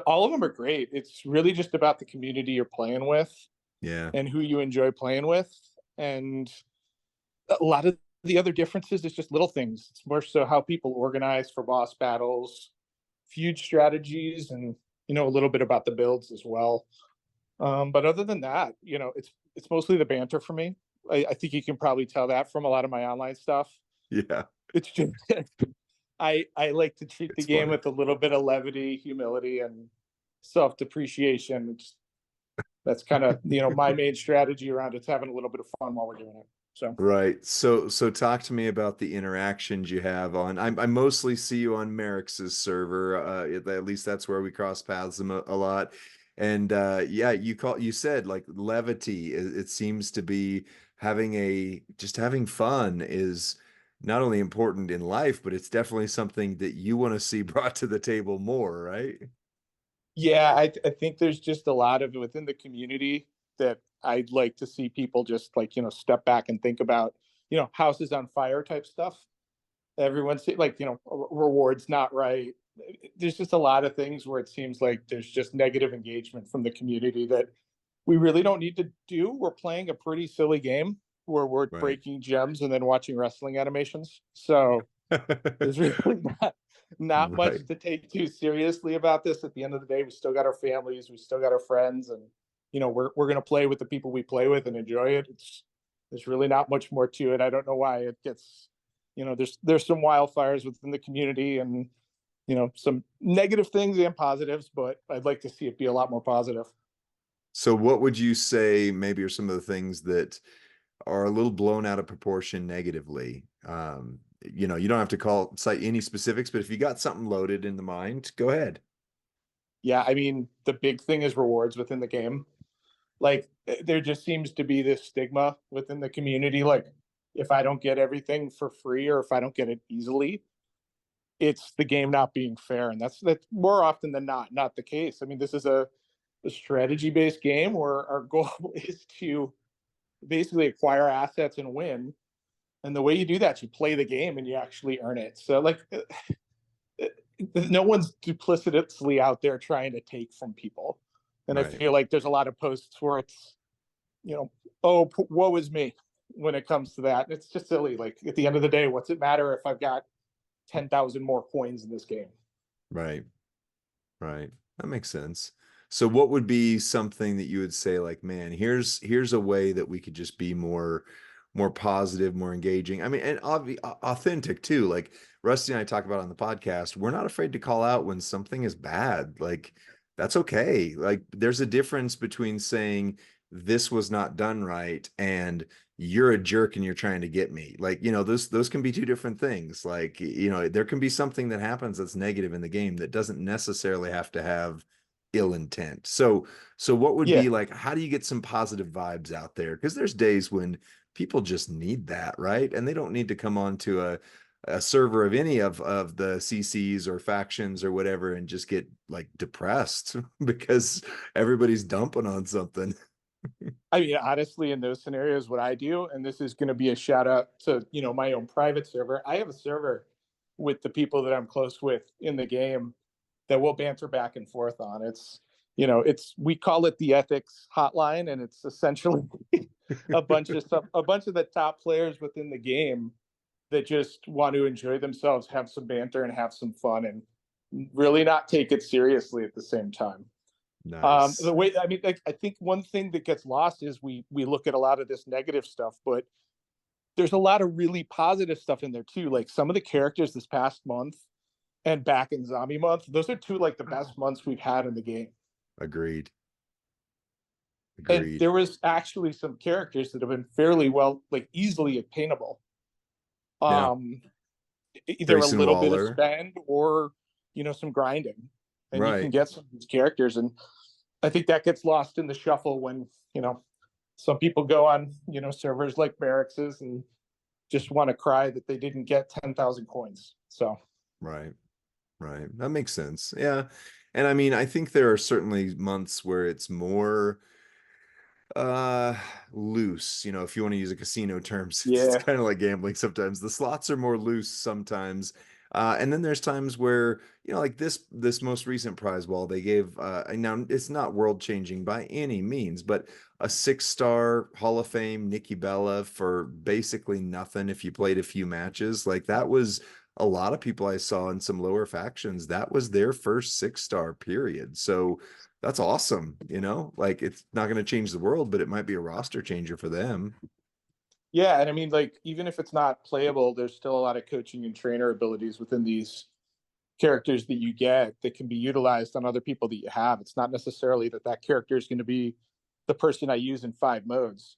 All of them are great. It's really just about the community you're playing with Yeah. and who you enjoy playing with. And a lot of the other differences is just little things. It's more so how people organize for boss battles, feud strategies, and a little bit about the builds as well. But other than that, it's mostly the banter for me. I think you can probably tell that from a lot of my online stuff. Yeah. It's just I like to treat the It's game funny. with a little bit of levity, humility, and self depreciation. That's kind of my main strategy around it's having a little bit of fun while we're doing it. So Right. So talk to me about the interactions you have on. I mostly see you on Merrick's server. At least that's where we cross paths a lot. And yeah, you said like levity. It seems to be just having fun is not only important in life, but it's definitely something that you want to see brought to the table more, right? yeah, I think there's just a lot of it within the community that I'd like to see people just like step back and think about houses on fire type stuff. Everyone's like rewards not right. There's just a lot of things where it seems like there's just negative engagement from the community that we really don't need to do. We're playing a pretty silly game where we're Right. breaking gems and then watching wrestling animations. So there's really not much Right. to take too seriously about this. At the end of the day, we still got our families, we still got our friends, and we're gonna play with the people we play with and enjoy it. There's really not much more to it. I don't know why it gets there's some wildfires within the community and some negative things and positives, but I'd like to see it be a lot more positive. So what would you say maybe are some of the things that are a little blown out of proportion negatively? You don't have to cite any specifics, but if you got something loaded in the mind, go ahead. Yeah, I mean, the big thing is rewards within the game. Like there just seems to be this stigma within the community. Like if I don't get everything for free or if I don't get it easily, it's the game not being fair. And that's more often than not the case. I mean, this is a strategy based game where our goal is to basically acquire assets and win. And the way you do that, you play the game and you actually earn it. So like no one's duplicitously out there trying to take from people. And I Right. feel like there's a lot of posts where it's, oh, woe is me when it comes to that. It's just silly. Like at the end of the day, what's it matter if I've got 10,000 more coins in this game? Right. Right. That makes sense. So what would be something that you would say like, man, here's a way that we could just be more positive, more engaging. I mean, and authentic too. Like Rusty and I talk about on the podcast, we're not afraid to call out when something is bad. Like that's okay. Like there's a difference between saying this was not done right and you're a jerk and you're trying to get me. Like, those can be two different things. Like, there can be something that happens that's negative in the game that doesn't necessarily have to have ill intent. So what would Yeah. be like, how do you get some positive vibes out there? Because there's days when people just need that, right? And they don't need to come on to a server of any of the CCs or factions or whatever and just get like depressed because everybody's dumping on something. I mean, honestly, in those scenarios, what I do, and this is going to be a shout out to, my own private server. I have a server with the people that I'm close with in the game that we'll banter back and forth on. We call it the ethics hotline, and it's essentially a bunch of the top players within the game that just want to enjoy themselves, have some banter, and have some fun, and really not take it seriously at the same time. Nice. The way, I mean, I think one thing that gets lost is we look at a lot of this negative stuff, but there's a lot of really positive stuff in there too. Like some of the characters this past month and back in Zombie Month, those are two like the best months we've had in the game. Agreed. And there was actually some characters that have been fairly well, like easily attainable. Yeah. Either Grayson a little Waller. bit of spend or some grinding, and you can get some of these characters. And I think that gets lost in the shuffle when some people go on servers like Barracks's and just want to cry that they didn't get 10,000 coins. So right, that makes sense. Yeah, and I mean, I think there are certainly months where it's more loose, if you want to use a casino terms. It's kind of like gambling sometimes. The slots are more loose sometimes, and then there's times where like this most recent prize wall they gave, now it's not world changing by any means, but a 6-star Hall of Fame Nikki Bella for basically nothing if you played a few matches. Like that was a lot of people I saw in some lower factions, that was their first 6-star period. So that's awesome. Like it's not going to change the world, but it might be a roster changer for them. Yeah. And I mean, like, even if it's not playable, there's still a lot of coaching and trainer abilities within these characters that you get that can be utilized on other people that you have. It's not necessarily that character is going to be the person I use in 5 modes,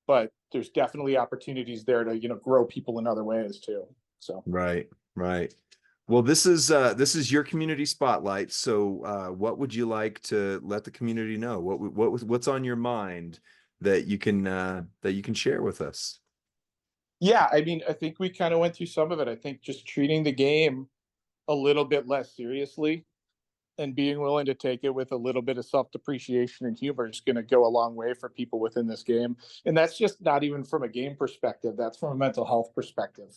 but there's definitely opportunities there to, grow people in other ways too. So, right. Well, this is your community spotlight. So, what would you like to let the community know? What's on your mind that you can share with us? Yeah, I mean, I think we kind of went through some of it. I think just treating the game a little bit less seriously and being willing to take it with a little bit of self-depreciation and humor is going to go a long way for people within this game. And that's just not even from a game perspective. That's from a mental health perspective.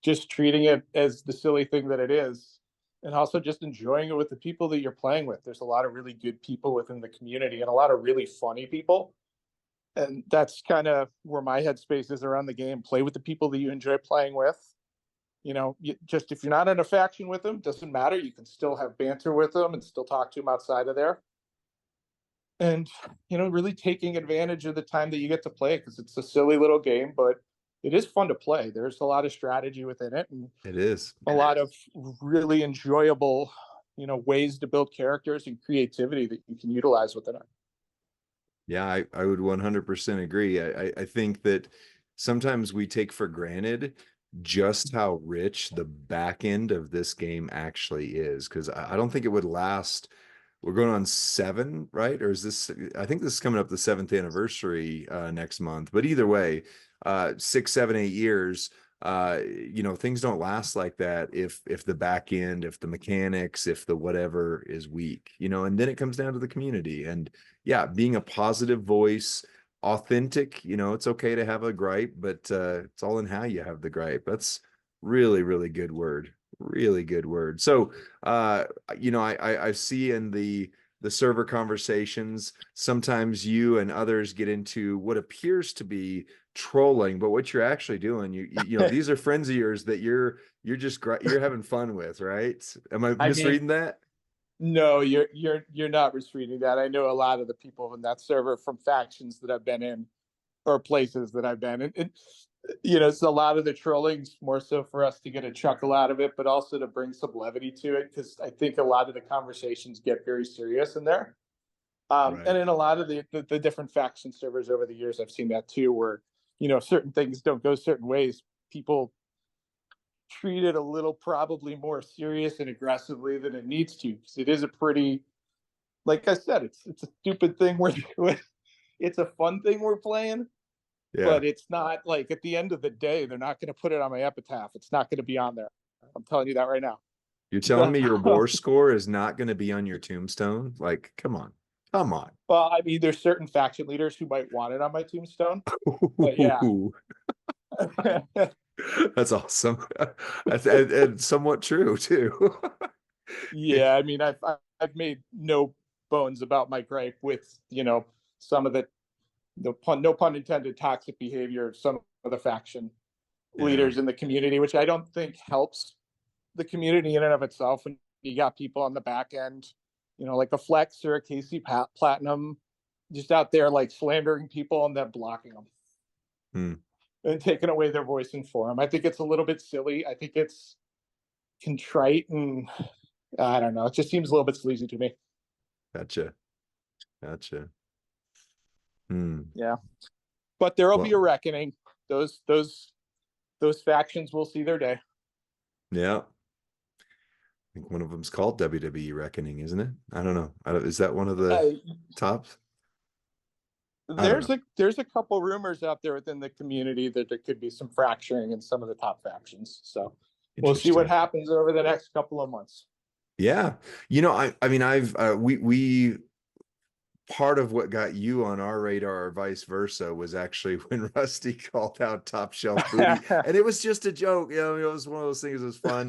Just treating it as the silly thing that it is, and also just enjoying it with the people that you're playing with. There's a lot of really good people within the community and a lot of really funny people. And that's kind of where my headspace is around the game. Play with the people that you enjoy playing with. Just if you're not in a faction with them, doesn't matter. You can still have banter with them and still talk to them outside of there. And, really taking advantage of the time that you get to play, because it's a silly little game, but it is fun to play. There's a lot of strategy within it, and it is a lot of really enjoyable, ways to build characters and creativity that you can utilize within it. Yeah, I would 100% agree. I think that sometimes we take for granted just how rich the back end of this game actually is, because I don't think it would last. We're going on 7, right? Or is this, I think this is coming up the 7th anniversary next month. But either way, 6, 7, 8 years, things don't last like that if the back end, if the mechanics, if the whatever is weak, and then it comes down to the community. And yeah, being a positive voice, authentic, it's okay to have a gripe, but it's all in how you have the gripe. That's really good word. Really good word. So, I see in the server conversations, sometimes you and others get into what appears to be trolling, but what you're actually doing, these are friends of yours that you're having fun with, right? Am I misreading that? No, you're not misreading that. I know a lot of the people in that server from factions that I've been in or places that I've been in. It's a lot of the trolling's more so for us to get a chuckle out of it, but also to bring some levity to it, because I think a lot of the conversations get very serious in there. Right. And in a lot of the different faction servers over the years, I've seen that too, where certain things don't go certain ways. People treat it a little probably more serious and aggressively than it needs to, because it is a pretty like I said, it's a stupid thing we're doing. It's a fun thing we're playing, Yeah. but it's not like at the end of the day, they're not going to put it on my epitaph. It's not going to be on there. I'm telling you that right now. You're telling me your war score is not going to be on your tombstone? Like, come on. Come on. Well, I mean, there's certain faction leaders who might want it on my tombstone. But yeah. That's awesome. That's and somewhat true too. Yeah, I mean, I've made no bones about my gripe with, you know, some of the no pun intended, toxic behavior of some of the faction leaders in the community, which I don't think helps the community in and of itself. And you got people on the back end, you know, like a Flex or a Casey Platinum, just out there like slandering people and then blocking them and taking away their voice and forum. I think it's a little bit silly. I think it's contrite, and I don't know. It just seems a little bit sleazy to me. Gotcha. Yeah, but there'll be a reckoning. Those factions will see their day. Yeah. I think one of them's called WWE Reckoning, isn't it? I don't know. Is that one of the tops? There's a couple rumors out there within the community that there could be some fracturing in some of the top factions. So we'll see what happens over the next couple of months. Yeah. You know, I mean, we part of what got you on our radar or vice versa was actually when Rusty called out Top Shelf Booty, and it was just a joke. You know, it was one of those things that was fun.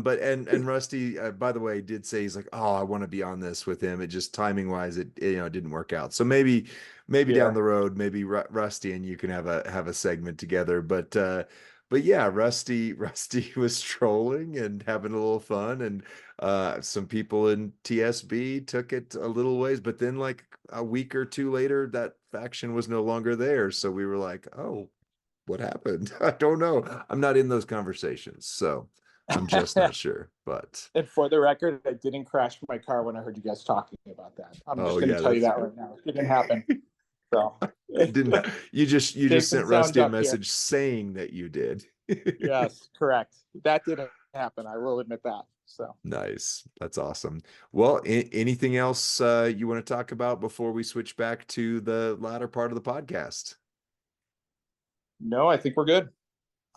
But Rusty, by the way, did say, he's like, oh, I want to be on this with him. It just timing wise, it didn't work out. So maybe down the road, maybe Rusty and you can have a segment together. But yeah, Rusty was trolling and having a little fun, and some people in TSB took it a little ways, but then like a week or two later, that faction was no longer there. So we were like, oh, what happened? I don't know. I'm not in those conversations, so I'm just not sure. But and for the record, I didn't crash my car when I heard you guys talking about that. I'm just going to tell you that right now. It didn't happen. So it didn't. You just sent Rusty a message saying that you did. Yes, correct. That didn't happen. I will admit that. So nice. That's awesome. Well, anything else you want to talk about before we switch back to the latter part of the podcast? No, I think we're good.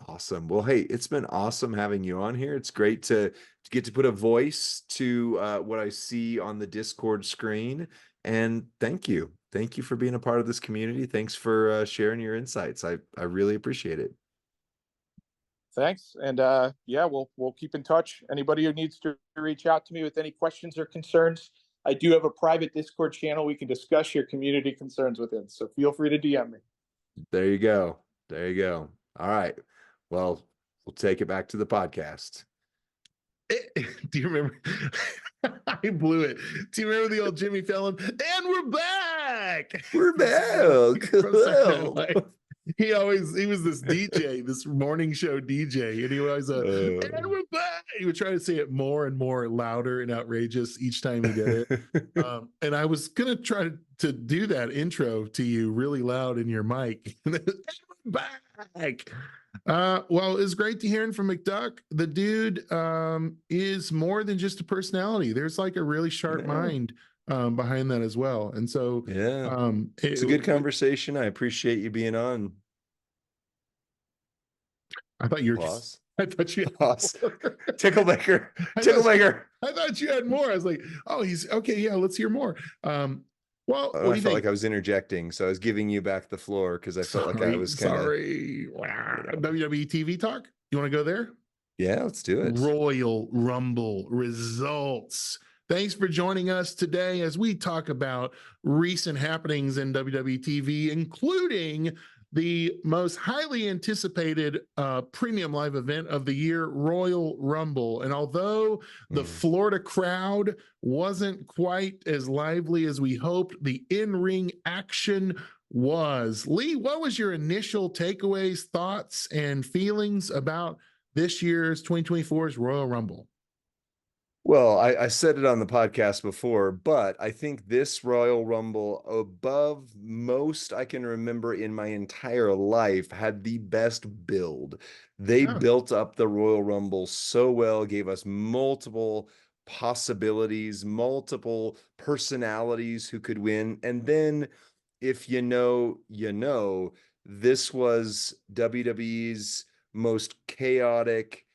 Awesome. Well, hey, it's been awesome having you on here. It's great to get to put a voice to what I see on the Discord screen. And thank you for being a part of this community. Thanks for sharing your insights. I really appreciate it. Thanks. And yeah, we'll keep in touch. Anybody who needs to reach out to me with any questions or concerns, I do have a private Discord channel we can discuss your community concerns within. So feel free to DM me. There you go. All right. Well, we'll take it back to the podcast. Do you remember? I blew it. Do you remember the old Jimmy Fallon? And we're back. We're back. He was this DJ, this morning show DJ, and he was and we're back. He would try to say it more and more louder and outrageous each time he did it. And I was gonna try to do that intro to you really loud in your mic. And we're back. Well, it's great to hearing from McDuck. The dude is more than just a personality. There's like a really sharp mind behind that as well. And so it's a good conversation. I appreciate you being on. I thought you were Boss. I thought you had Ticklemaker. I thought you had more. I was like, oh, he's okay. Yeah, let's hear more. Well, I felt like I was interjecting, so I was giving you back the floor because I felt like I was kind of WWE TV talk. You want to go there? Yeah, let's do it. Royal Rumble results. Thanks for joining us today as we talk about recent happenings in WWE TV, including the most highly anticipated premium live event of the year, Royal Rumble. And although the Florida crowd wasn't quite as lively as we hoped, the in-ring action was. Lee, what was your initial takeaways, thoughts, and feelings about this year's 2024's Royal Rumble? Well, I said it on the podcast before, but I think this Royal Rumble, above most I can remember in my entire life, had the best build. They built up the Royal Rumble so well, gave us multiple possibilities, multiple personalities who could win. And then if you know, this was WWE's most chaotic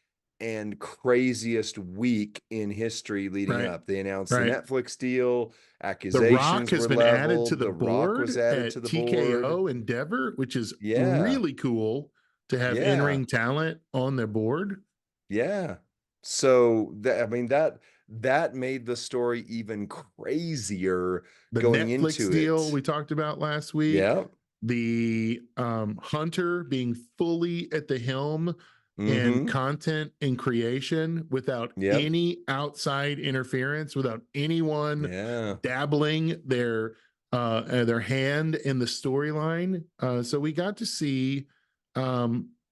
and craziest week in history leading Right. up. They announced the Right. Netflix deal, The Rock accusations has were been added to leveled, the The Rock board was added to at the board. TKO Endeavor, which is Yeah. really cool to have Yeah. in-ring talent on their board. Yeah. So that, I mean, that made the story even crazier The going Netflix into deal it. we talked about last week. Yeah. The Hunter being fully at the helm and Mm-hmm. content and creation without Yep. any outside interference, without anyone Yeah. dabbling their hand in the storyline. So we got to see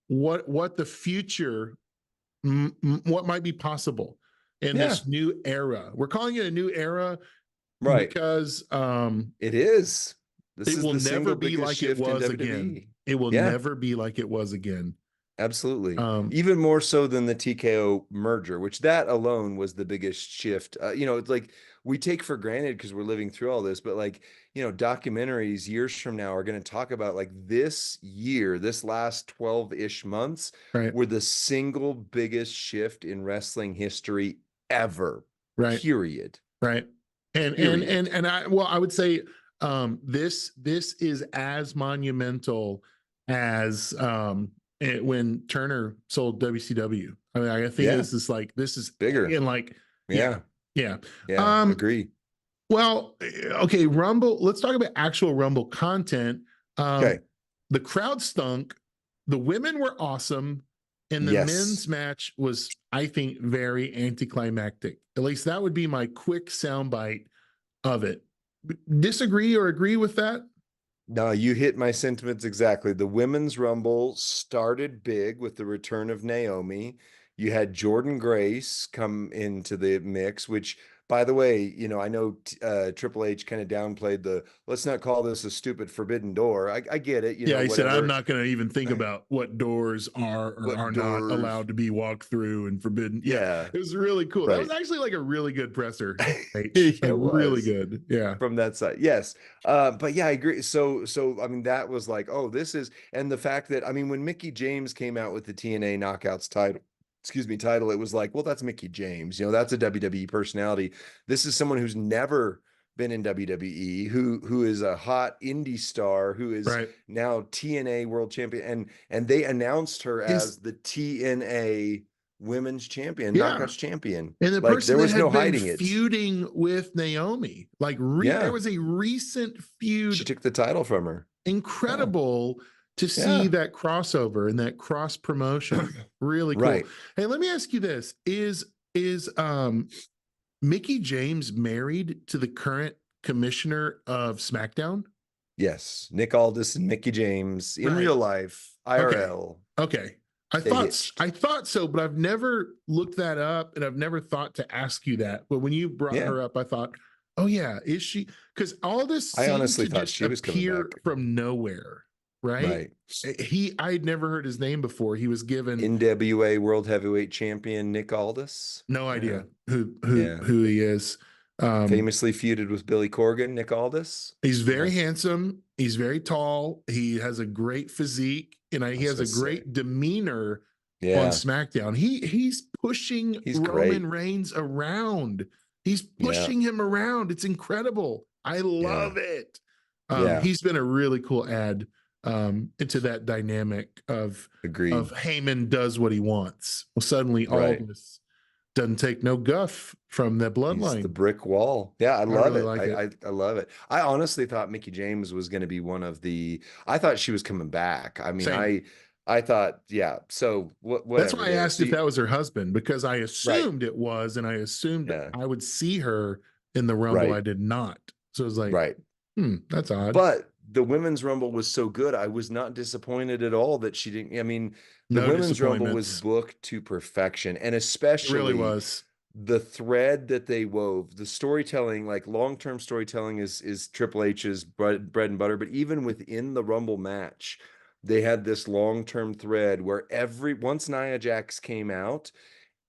what the future, what might be possible in Yeah. this new era. We're calling it a new era Right. because It is. This it is will the never single be biggest like it shift in was WWE. again. It will Yeah. never be like it was again. Absolutely. Um, Even more so than the TKO merger, which that alone was the biggest shift. You know, it's like we take for granted because we're living through all this, but like, you know, documentaries years from now are going to talk about like this year, this last 12-ish months right, were the single biggest shift in wrestling history ever. right, Period. right. Period. And I would say this is as monumental as when Turner sold WCW. I mean, I think Yeah. this is Bigger. and like Yeah. yeah. Yeah. Agree. Well, okay, Rumble. Let's talk about actual Rumble content. Okay. The crowd stunk. The women were awesome. And the Yes. men's match was, I think, very anticlimactic. At least that would be my quick soundbite of it. Disagree or agree with that? No, you hit my sentiments exactly. The women's rumble started big with the return of Naomi. You had Jordan Grace come into the mix, which, by the way, you know, I know Triple H kind of downplayed the, let's not call this a stupid forbidden door. I get it. You Yeah, know, he said, I'm whatever. not going to even think about what doors are or What are not doors? allowed to be walked through and forbidden. Yeah. It was really cool. That was Right. actually like a really good presser. Yeah, Like it really was. good. Yeah. From that side. Yes. But yeah, I agree. So I mean, that was like, oh, this is, and the fact that, I mean, when Mickey James came out with the TNA Knockouts title, it was like, well, that's Mickey James, you know, that's a WWE personality. This is someone who's never been in WWE, who is a hot indie star, who is Right. now TNA world champion, and they announced her as the TNA women's champion, Yeah. knockouts champion. And the Like, person there was that had no been hiding it. feuding with Naomi, like Yeah. there was a recent feud. She took the title from her. Incredible to see that crossover and that cross promotion. Really cool. Right. Hey, let me ask you this: Is Mickey James married to the current commissioner of SmackDown? Yes, Nick Aldis and Mickey James in Right. real life, IRL. Okay. I They thought hitched. I thought so, but I've never looked that up and I've never thought to ask you that. But when you brought Yeah. her up, I thought, oh yeah, is she? Because all this I seemed honestly to thought just she was coming appear back. from nowhere, right? I had never heard his name before. He was given NWA World Heavyweight Champion Nick Aldis. no idea who he is. Famously feuded with Billy Corgan, Nick Aldis. He's very handsome. He's very tall. He has a great physique, and he has a great demeanor on SmackDown. He's pushing Roman Reigns around. He's pushing him around. It's incredible. I love it. He's been a really cool add into that dynamic of Heyman does what he wants. Well, suddenly Aldis doesn't take no guff from the bloodline. He's the brick wall. Yeah, I love really it. like I love it. I honestly thought Mickey James was going to be one of the. I thought she was coming back. I mean, Same. I thought, yeah. So what? That's why I asked if that was her husband, because I assumed it was, and I assumed I would see her in the Rumble. I did not. So it was like, that's odd. But the women's Rumble was so good, I was not disappointed at all that she didn't. I mean, the women's Rumble was booked to perfection, and especially it really was the thread that they wove, the storytelling, like long-term storytelling is Triple H's bread and butter. But even within the Rumble match, they had this long-term thread where once Nia Jax came out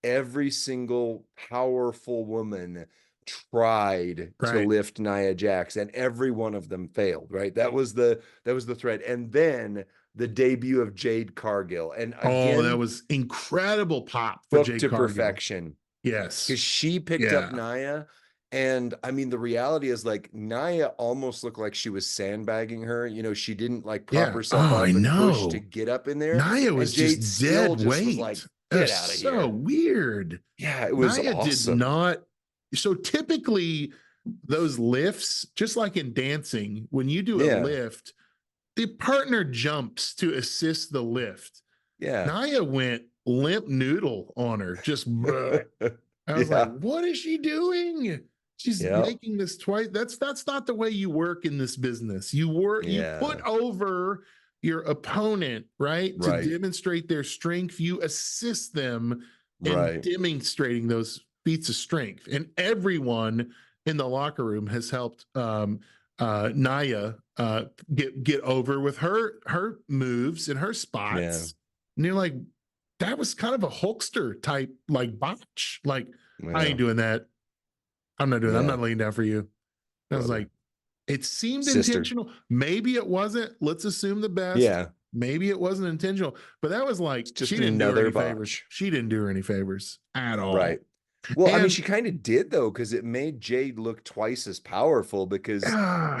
every single powerful woman tried to Right. lift Nia Jax, and every one of them failed, right? That was the thread. And then the debut of Jade Cargill. And Oh, that again, was incredible pop for booked Jade to Cargill. perfection. Yes. Because she picked up Nia. And I mean, the reality is, like, Nia almost looked like she was sandbagging her. You know, she didn't like prop herself Oh, up I and push to know. get up in there. Nia was And Jade just still dead just was like, weight. get That's out of so here. weird. Yeah, it was Nia did awesome. not. So typically, those lifts, just like in dancing, when you do a lift, the partner jumps to assist the lift. Yeah. Nia went limp noodle on her. Just, I was like, what is she doing? She's making this twice. That's not the way you work in this business. You put over your opponent, right? To demonstrate their strength. You assist them in demonstrating those feats of strength. And everyone in the locker room has helped Nia get over with her moves and her spots. Yeah. And you're like, that was kind of a Hulkster type, like, botch. Like, I ain't doing that. I'm not doing that. I'm not laying down for you. I was like, it seemed intentional. Maybe it wasn't. Let's assume the best. Yeah. Maybe it wasn't intentional. But that was like, just she didn't do her any botch. favors. She didn't do her any favors at all. Right. Well, I mean, she kind of did, though, because it made Jade look twice as powerful, because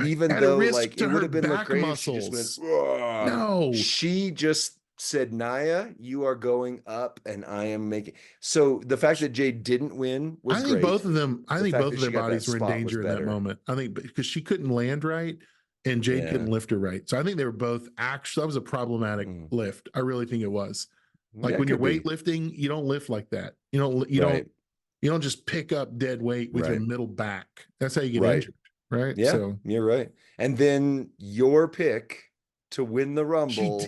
even though, like, it would have been look great if she just went, no, she just said, Nia, you are going up and I am making. So the fact that Jade didn't win was great. Both of them, I think both of their bodies were in danger in that moment. I think because she couldn't land right and Jade couldn't lift her right. So I think they were both actually, that was a problematic lift. I really think it was. Like, when you're weightlifting, you don't lift like that. You don't just pick up dead weight with your middle back. That's how you get injured, right? Yeah, so you're right. And then your pick to win the Rumble,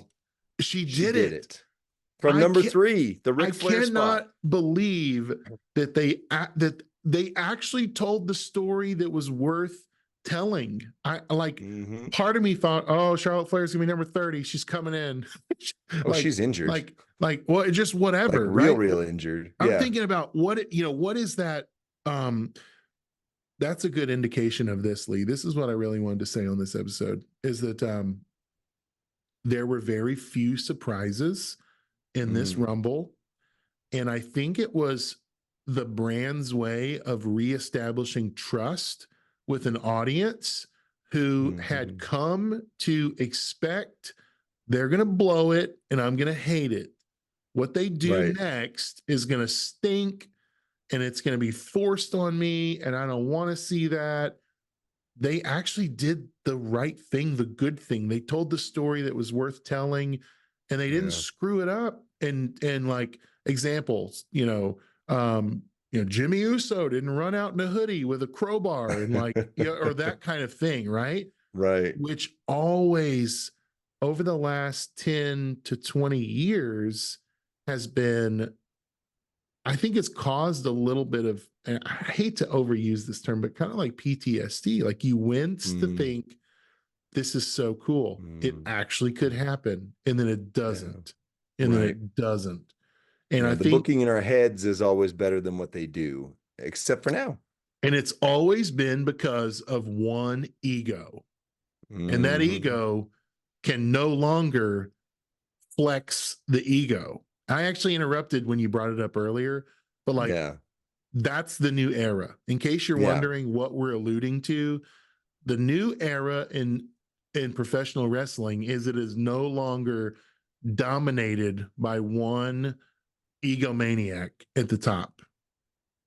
she did it. From number 3, the Ric Flair spot. I cannot believe that they actually told the story that was worth telling. I like, part of me thought, oh, Charlotte Flair's gonna be number 30. She's coming in. Like, she's injured. Like, well, just whatever. Like real injured. I'm thinking about what is that? That's a good indication of this, Lee. This is what I really wanted to say on this episode, is that there were very few surprises in this Rumble. And I think it was the brand's way of reestablishing trust with an audience who had come to expect they're going to blow it and I'm going to hate it. What they do next is going to stink and it's going to be forced on me and I don't want to see that. They actually did the right thing, the good thing. They told the story that was worth telling and they didn't screw it up. And like examples, Jimmy Uso didn't run out in a hoodie with a crowbar and like, or that kind of thing, right? Right. Which always, over the last 10 to 20 years, has been, I think it's caused a little bit of, and I hate to overuse this term, but kind of like PTSD. Like, you wince to think this is so cool. It actually could happen. And then it doesn't. And then it doesn't. And I the think booking in our heads is always better than what they do, except for now. And it's always been because of one ego. And that ego can no longer flex the ego. I actually interrupted when you brought it up earlier, but like, that's the new era. In case you're wondering what we're alluding to, the new era in professional wrestling is it is no longer dominated by one egomaniac at the top.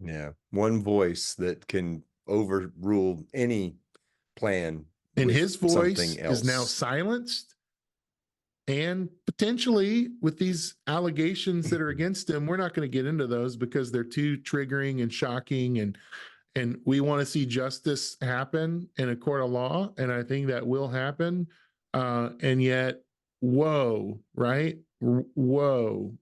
Yeah. One voice that can overrule any plan. And his voice is now silenced. And potentially with these allegations that are against him, we're not going to get into those because they're too triggering and shocking. And we want to see justice happen in a court of law. And I think that will happen. And yet, whoa, right? Whoa.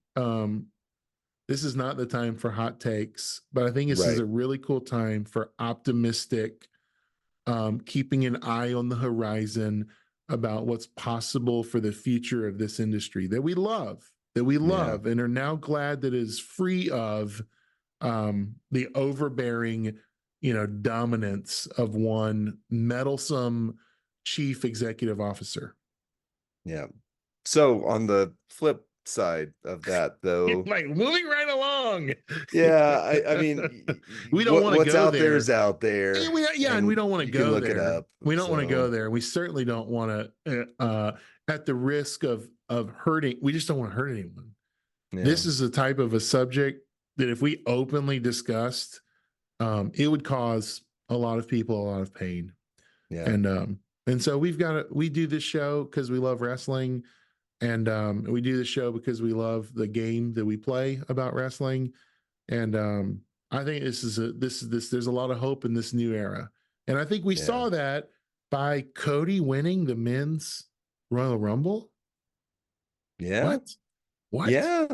This is not the time for hot takes, but I think this is a really cool time for optimistic, keeping an eye on the horizon about what's possible for the future of this industry that we love and are now glad that is free of the overbearing, dominance of one meddlesome chief executive officer. Yeah. So on the flip side of that, though, Like moving right along. yeah, I mean, We don't want to what's go out there. there is out there. And we don't want to you can go look there. it up. We don't want to go So, there. We certainly don't want to, at the risk of hurting. We just don't want to hurt anyone. yeah. This is a type of a subject that if we openly discussed, it would cause a lot of people a lot of pain. Yeah. And so we do this show because we love wrestling, and we do this show because we love the game that we play about wrestling. And I think there's a lot of hope in this new era. And I think we saw that by Cody winning the men's Royal Rumble. Yeah. What? Yeah.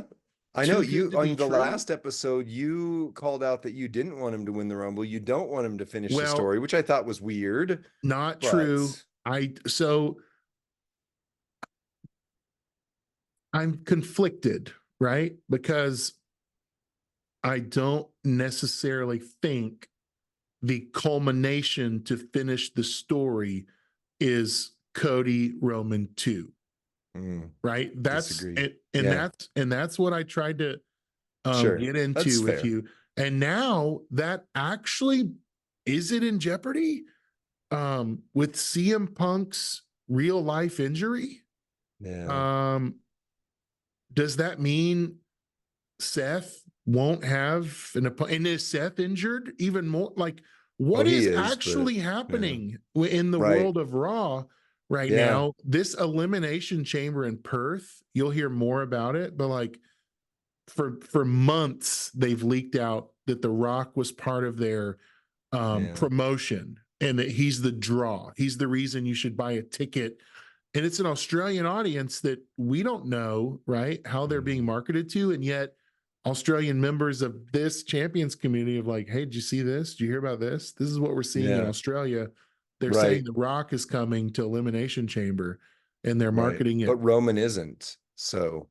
I know Too good to on be the true? last episode, you called out that you didn't want him to win the Rumble. You don't want him to finish the Well, story, which I thought was weird. Not true. So I'm conflicted, right? Because I don't necessarily think the culmination to finish the story is Cody Roman 2. Right? That's disagree. and that's what I tried to Sure. get That's into with fair. you. And now that actually is it in jeopardy with CM Punk's real life injury? Yeah. Does that mean Seth won't have an opponent? And is Seth injured even more? Like, what is actually happening in the world of Raw right now? This elimination chamber in Perth, you'll hear more about it, but like for months they've leaked out that The Rock was part of their promotion and that he's the draw. He's the reason you should buy a ticket. And it's an Australian audience that we don't know, right, how they're being marketed to. And yet Australian members of this champions community of like, hey, did you see this? Did you hear about this? This is what we're seeing in Australia. They're saying The Rock is coming to Elimination Chamber and they're marketing it. But Roman isn't. So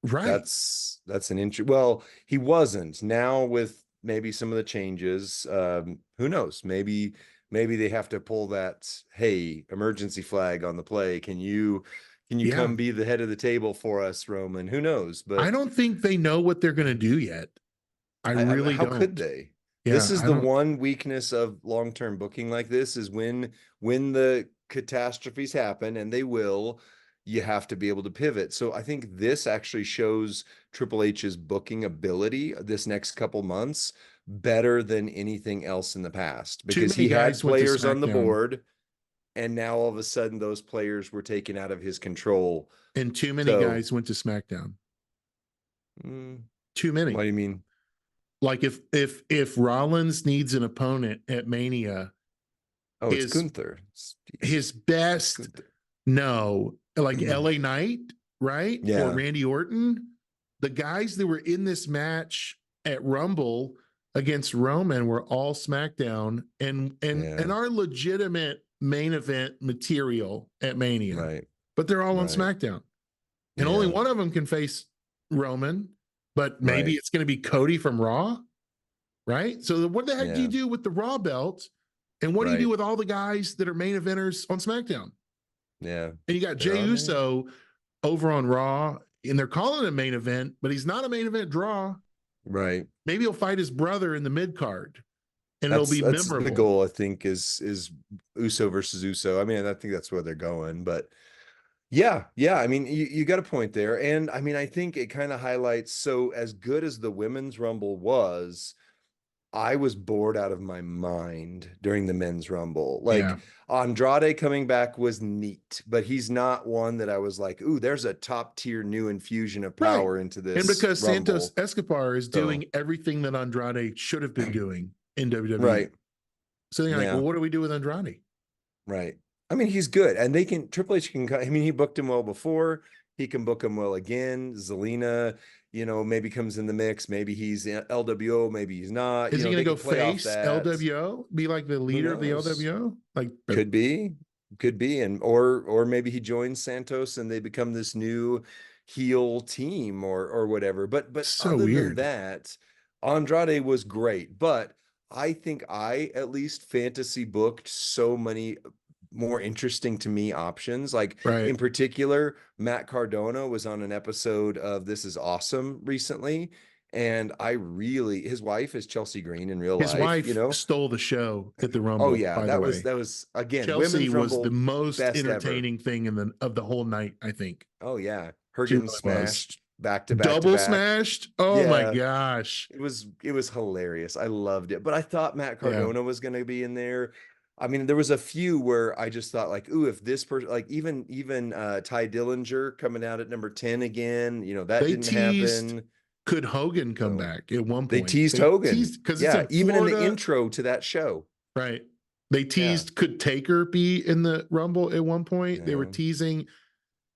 that's an interesting. Well, he wasn't. Now with maybe some of the changes, who knows? Maybe they have to pull that, hey, emergency flag on the play. Can you come be the head of the table for us, Roman? Who knows? But I don't think they know what they're going to do yet. I really don't. How could they? This is the one weakness of long-term booking like this is when the catastrophes happen, and they will, you have to be able to pivot. So I think this actually shows Triple H's booking ability this next couple months better than anything else in the past, because he had players on the board and now all of a sudden those players were taken out of his control. And too many guys went to SmackDown. Too many. What do you mean? Like if Rollins needs an opponent at Mania, it's Gunther. His best, like LA Knight, right? Yeah. Or Randy Orton. The guys that were in this match at Rumble against Roman were all SmackDown and are legitimate main event material at Mania. Right. But they're all on SmackDown. And only one of them can face Roman, but maybe it's going to be Cody from Raw, right? So what the heck do you do with the Raw belt? And what do you do with all the guys that are main eventers on SmackDown? Yeah. And you got Jey Uso over on Raw, and they're calling it a main event, but he's not a main event draw. Right. Maybe he'll fight his brother in the mid card, and it'll be memorable. The goal, I think, is Uso versus Uso. I mean, I think that's where they're going, but yeah. I mean, you got a point there. And I mean, I think it kind of highlights, so as good as the women's Rumble was, I was bored out of my mind during the men's Rumble. Like Andrade coming back was neat, but he's not one that I was like, ooh, there's a top tier new infusion of power into this. And because Rumble. Santos Escobar is doing everything that Andrade should have been doing in WWE. Right. So they're like, well, what do we do with Andrade? Right. I mean, he's good, and Triple H can, I mean, he booked him well before. He can book him well again. Zelina, maybe comes in the mix. Maybe he's LWO. Maybe he's not. Is he going to go face LWO? Be like the leader of the LWO? Like could be, and or maybe he joins Santos and they become this new heel team or whatever. But so other weird. than that, Andrade was great, but I think I at least fantasy booked so many more interesting to me options. Like Right. in particular, Matt Cardona was on an episode of This Is Awesome recently. And his wife is Chelsea Green in real His life, you wife know? stole the show at the Oh Rumble, yeah, by the way. that was again, Chelsea Women's was the Rumble, most best ever. entertaining thing of the whole night, I think. Oh yeah. Her She getting really was. smashed back to back to Double back. smashed. Oh my Yeah. gosh. It was hilarious. I loved it. But I thought Matt Yeah. Cardona was going to be in there. I mean, there was a few where I just thought like, ooh, if this person, like even Ty Dillinger coming out at number 10 again, you know, that They didn't teased, happen. could Hogan come So back at one they point? teased Hogan. Because Yeah, it's in even in the Florida. intro to that show. Right. They teased, could Taker be in the Rumble at one point? They were Yeah. teasing.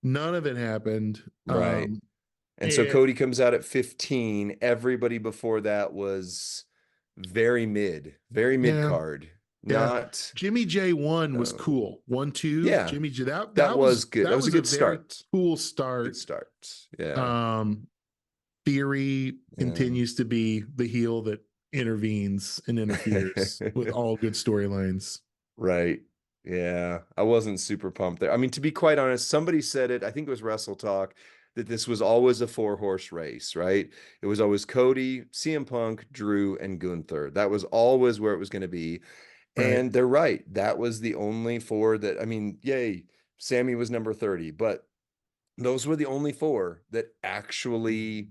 None of it happened. Right. And so Cody comes out at 15. Everybody before that was very mid card. Not Jimmy J1 was cool. 1-2. Yeah. Jimmy J, that was good. That was a good very start. cool start. Good start. Yeah. Theory continues to be the heel that intervenes and interferes with all good storylines. Right. Yeah. I wasn't super pumped there. I mean, to be quite honest, somebody said it, I think it was Wrestle Talk, that this was always a 4-horse race, right? It was always Cody, CM Punk, Drew, and Gunther. That was always where it was going to be. Right. And they're right. That was the only 4 that, I mean, yay, Sammy was number 30, but those were the only 4 that actually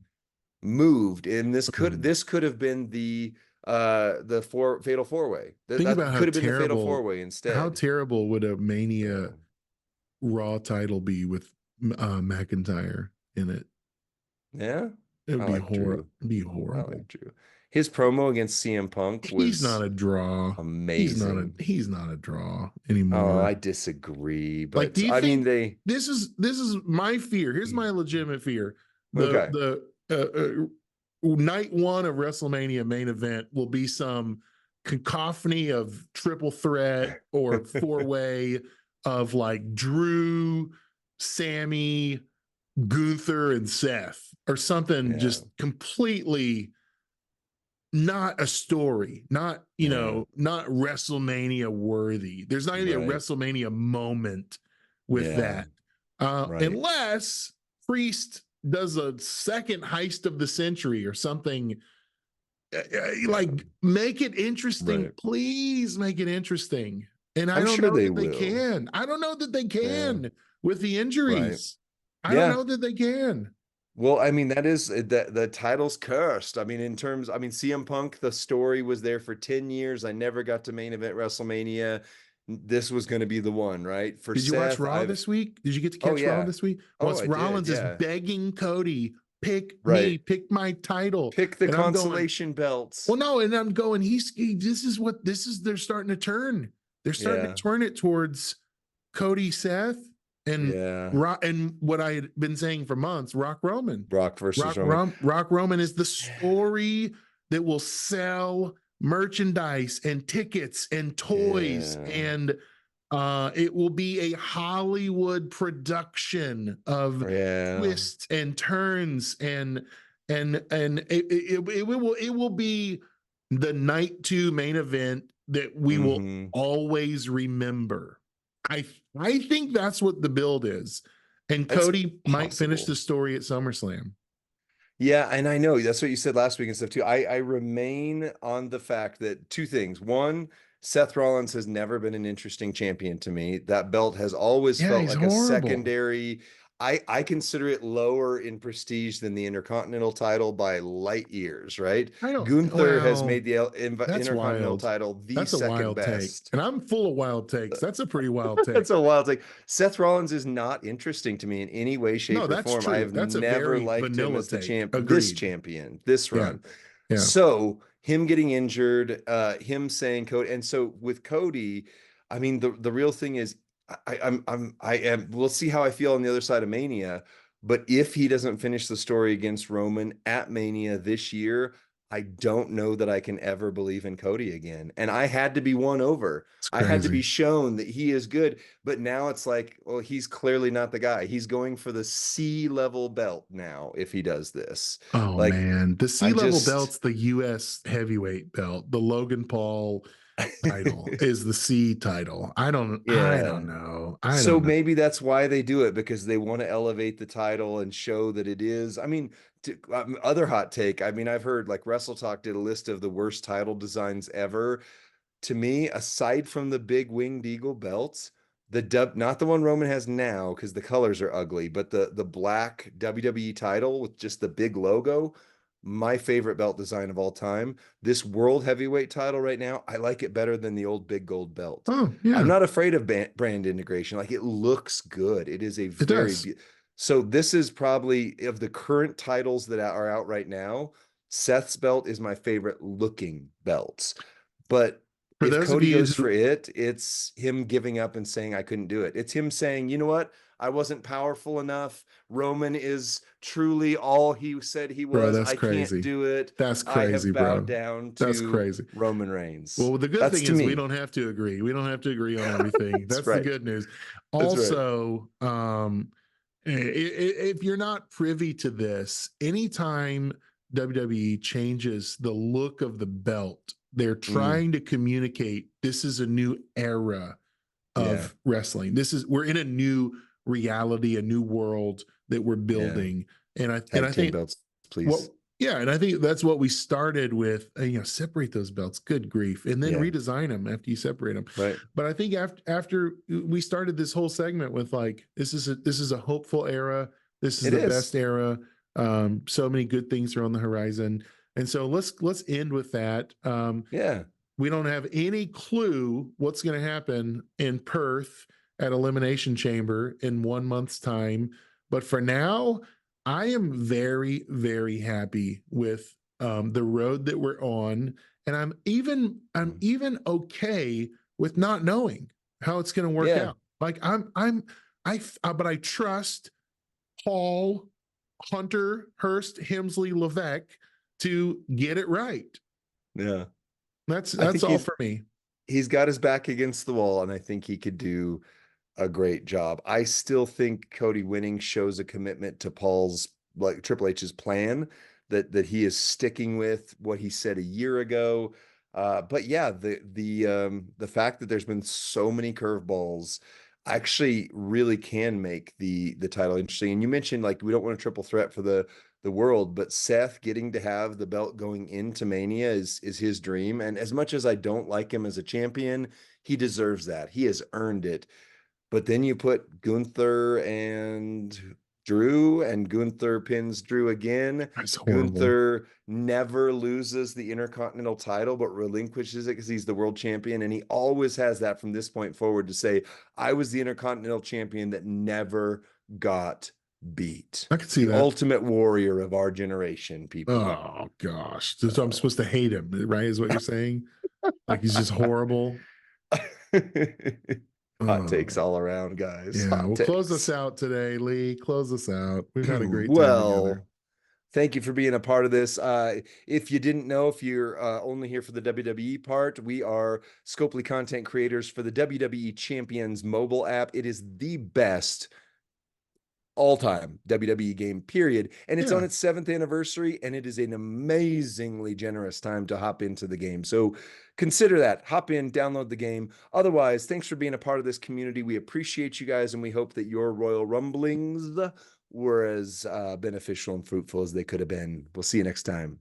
moved. And this could have been the fatal 4-way. Think about could have been terrible, the fatal 4-way instead. How terrible would a Mania Raw title be with McIntyre in it? Yeah, it would be horrible. It'd be horrible. I like Drew. His promo against CM Punk was he's not a draw. Amazing. He's not a draw anymore. Oh, I disagree. But like, do you think this is my fear? Here's my legitimate fear. The night 1 of WrestleMania main event will be some cacophony of triple threat or 4-way of like Drew, Sammy, Gunther, and Seth or something just completely not a story, not, not WrestleMania worthy. There's not even a WrestleMania moment with that. Unless Priest does a second heist of the century or something. Like, make it interesting. Please make it interesting. And I don't know that they can. I don't know that they can with the injuries. I don't know that they can. Well, I mean, that is the title's cursed. I mean, CM Punk, the story was there for 10 years. I never got to main event WrestleMania. This was going to be the one, right? Did you watch Raw this week? Did you get to catch Raw this week? Rollins is begging Cody, pick me, pick my title, pick the consolation belts. Well, no, and I'm going, they're starting to turn. They're starting to turn it towards Cody, Seth. And what I had been saying for months, Rock Roman. Rock versus Roman. Rock Roman is the story that will sell merchandise and tickets and toys, and it will be a Hollywood production of twists and turns, and it will be the night 2 main event that we will always remember. I think that's what the build is. And Cody might finish the story at SummerSlam. Yeah, and I know that's what you said last week and stuff too. I remain on the fact that 2 things. One, Seth Rollins has never been an interesting champion to me. That belt has always felt like a secondary. I consider it lower in prestige than the Intercontinental title by light years, right? Gunther has made the Intercontinental title the second best. Take. And I'm full of wild takes. That's a pretty wild take. That's a wild take. Seth Rollins is not interesting to me in any way, shape, or form. True. I have never liked him as the champion, this run. Yeah. So him getting injured, him saying Cody, and so with Cody, I mean, the real thing is, we'll see how I feel on the other side of Mania, but if he doesn't finish the story against Roman at Mania this year, I don't know that I can ever believe in Cody again. And I had to be won over. It's I had to be crazy. shown that he is good. But now it's like, well, he's clearly not the guy. He's going for the C-level belt now if he does this. Oh Like, man, the I C-level just, belt's the US heavyweight belt. The Logan Paul title is the C title. I yeah. don't know. I So don't know. maybe that's why they do it, because they want to elevate the title and show that it is. I mean, other hot take. I mean, I've heard like Wrestle Talk did a list of the worst title designs ever. To me, aside from the big winged eagle belts, not the one Roman has now because the colors are ugly, but the black WWE title with just the big logo, my favorite belt design of all time. This world heavyweight title right now, I like it better than the old big gold belt. Oh I'm yeah, not afraid of brand integration. Like, it looks good. It is a it very does. so this is probably, of the current titles that are out right now, Seth's belt is my favorite looking belts. But For if those of Cody you goes who, for it, it's him giving up and saying, I couldn't do it. It's him saying, you know what? I wasn't powerful enough. Roman is truly all he said he bro, was. that's I can't crazy. do it. That's I crazy, have bowed bro. down That's to crazy. Roman Reigns. Well, the good That's thing to is we me. don't have to agree. We don't have to agree on everything. That's That's the right. good news. That's right. Also, if you're not privy to this, anytime WWE changes the look of the belt, they're Mm, trying to communicate this is a new era yeah. of wrestling. We're in a new reality, a new world that we're Yeah. building. And I Tag team think belts, what please. yeah, and I think that's what we started with. Separate those belts. Good grief, and then Yeah. redesign them after you separate them. Right. But I think after we started this whole segment with like this is a hopeful era. This is It the is. best era. So many good things are on the horizon, and so let's end with that. Yeah. We don't have any clue what's going to happen in Perth at Elimination Chamber in 1 month's time. But for now, I am very, very happy with the road that we're on, and I'm even okay with not knowing how it's going to work Yeah. out. Like but I trust Paul, Hunter, Hurst, Hemsley, Levesque to get it right. Yeah. That's I that's think all for me. he's got his back against the wall, and I think he could do a great job. I still think Cody winning shows a commitment to Paul's, like Triple H's plan, that he is sticking with what he said a year ago. But yeah, the fact that there's been so many curveballs actually really can make the title interesting. And you mentioned, like, we don't want a triple threat for the world, but Seth getting to have the belt going into Mania is his dream. And as much as I don't like him as a champion, he deserves that. He has earned it. But then you put Gunther and Drew, and Gunther pins Drew again. That's horrible. Gunther never loses the Intercontinental title, but relinquishes it because he's the world champion. And he always has that from this point forward to say, I was the Intercontinental champion that never got beat. I can see The that. ultimate warrior of our generation, people. Oh gosh. So I'm supposed to hate him, right? Is what you're saying? Like he's just horrible. Hot takes Oh, all around, guys. yeah. Hot Well, close us takes. out today, Lee. Close us out. We've had a great time together. Well, thank you for being a part of this. If you didn't know, if you're only here for the WWE part, we are Scopely content creators for the WWE Champions mobile app. It is the best all-time WWE game, period. And it's on Yeah. its 7th anniversary, and it is an amazingly generous time to hop into the game. So consider that. Hop in, download the game. Otherwise, thanks for being a part of this community. We appreciate you guys, and we hope that your Royal Rumblings were as beneficial and fruitful as they could have been. We'll see you next time.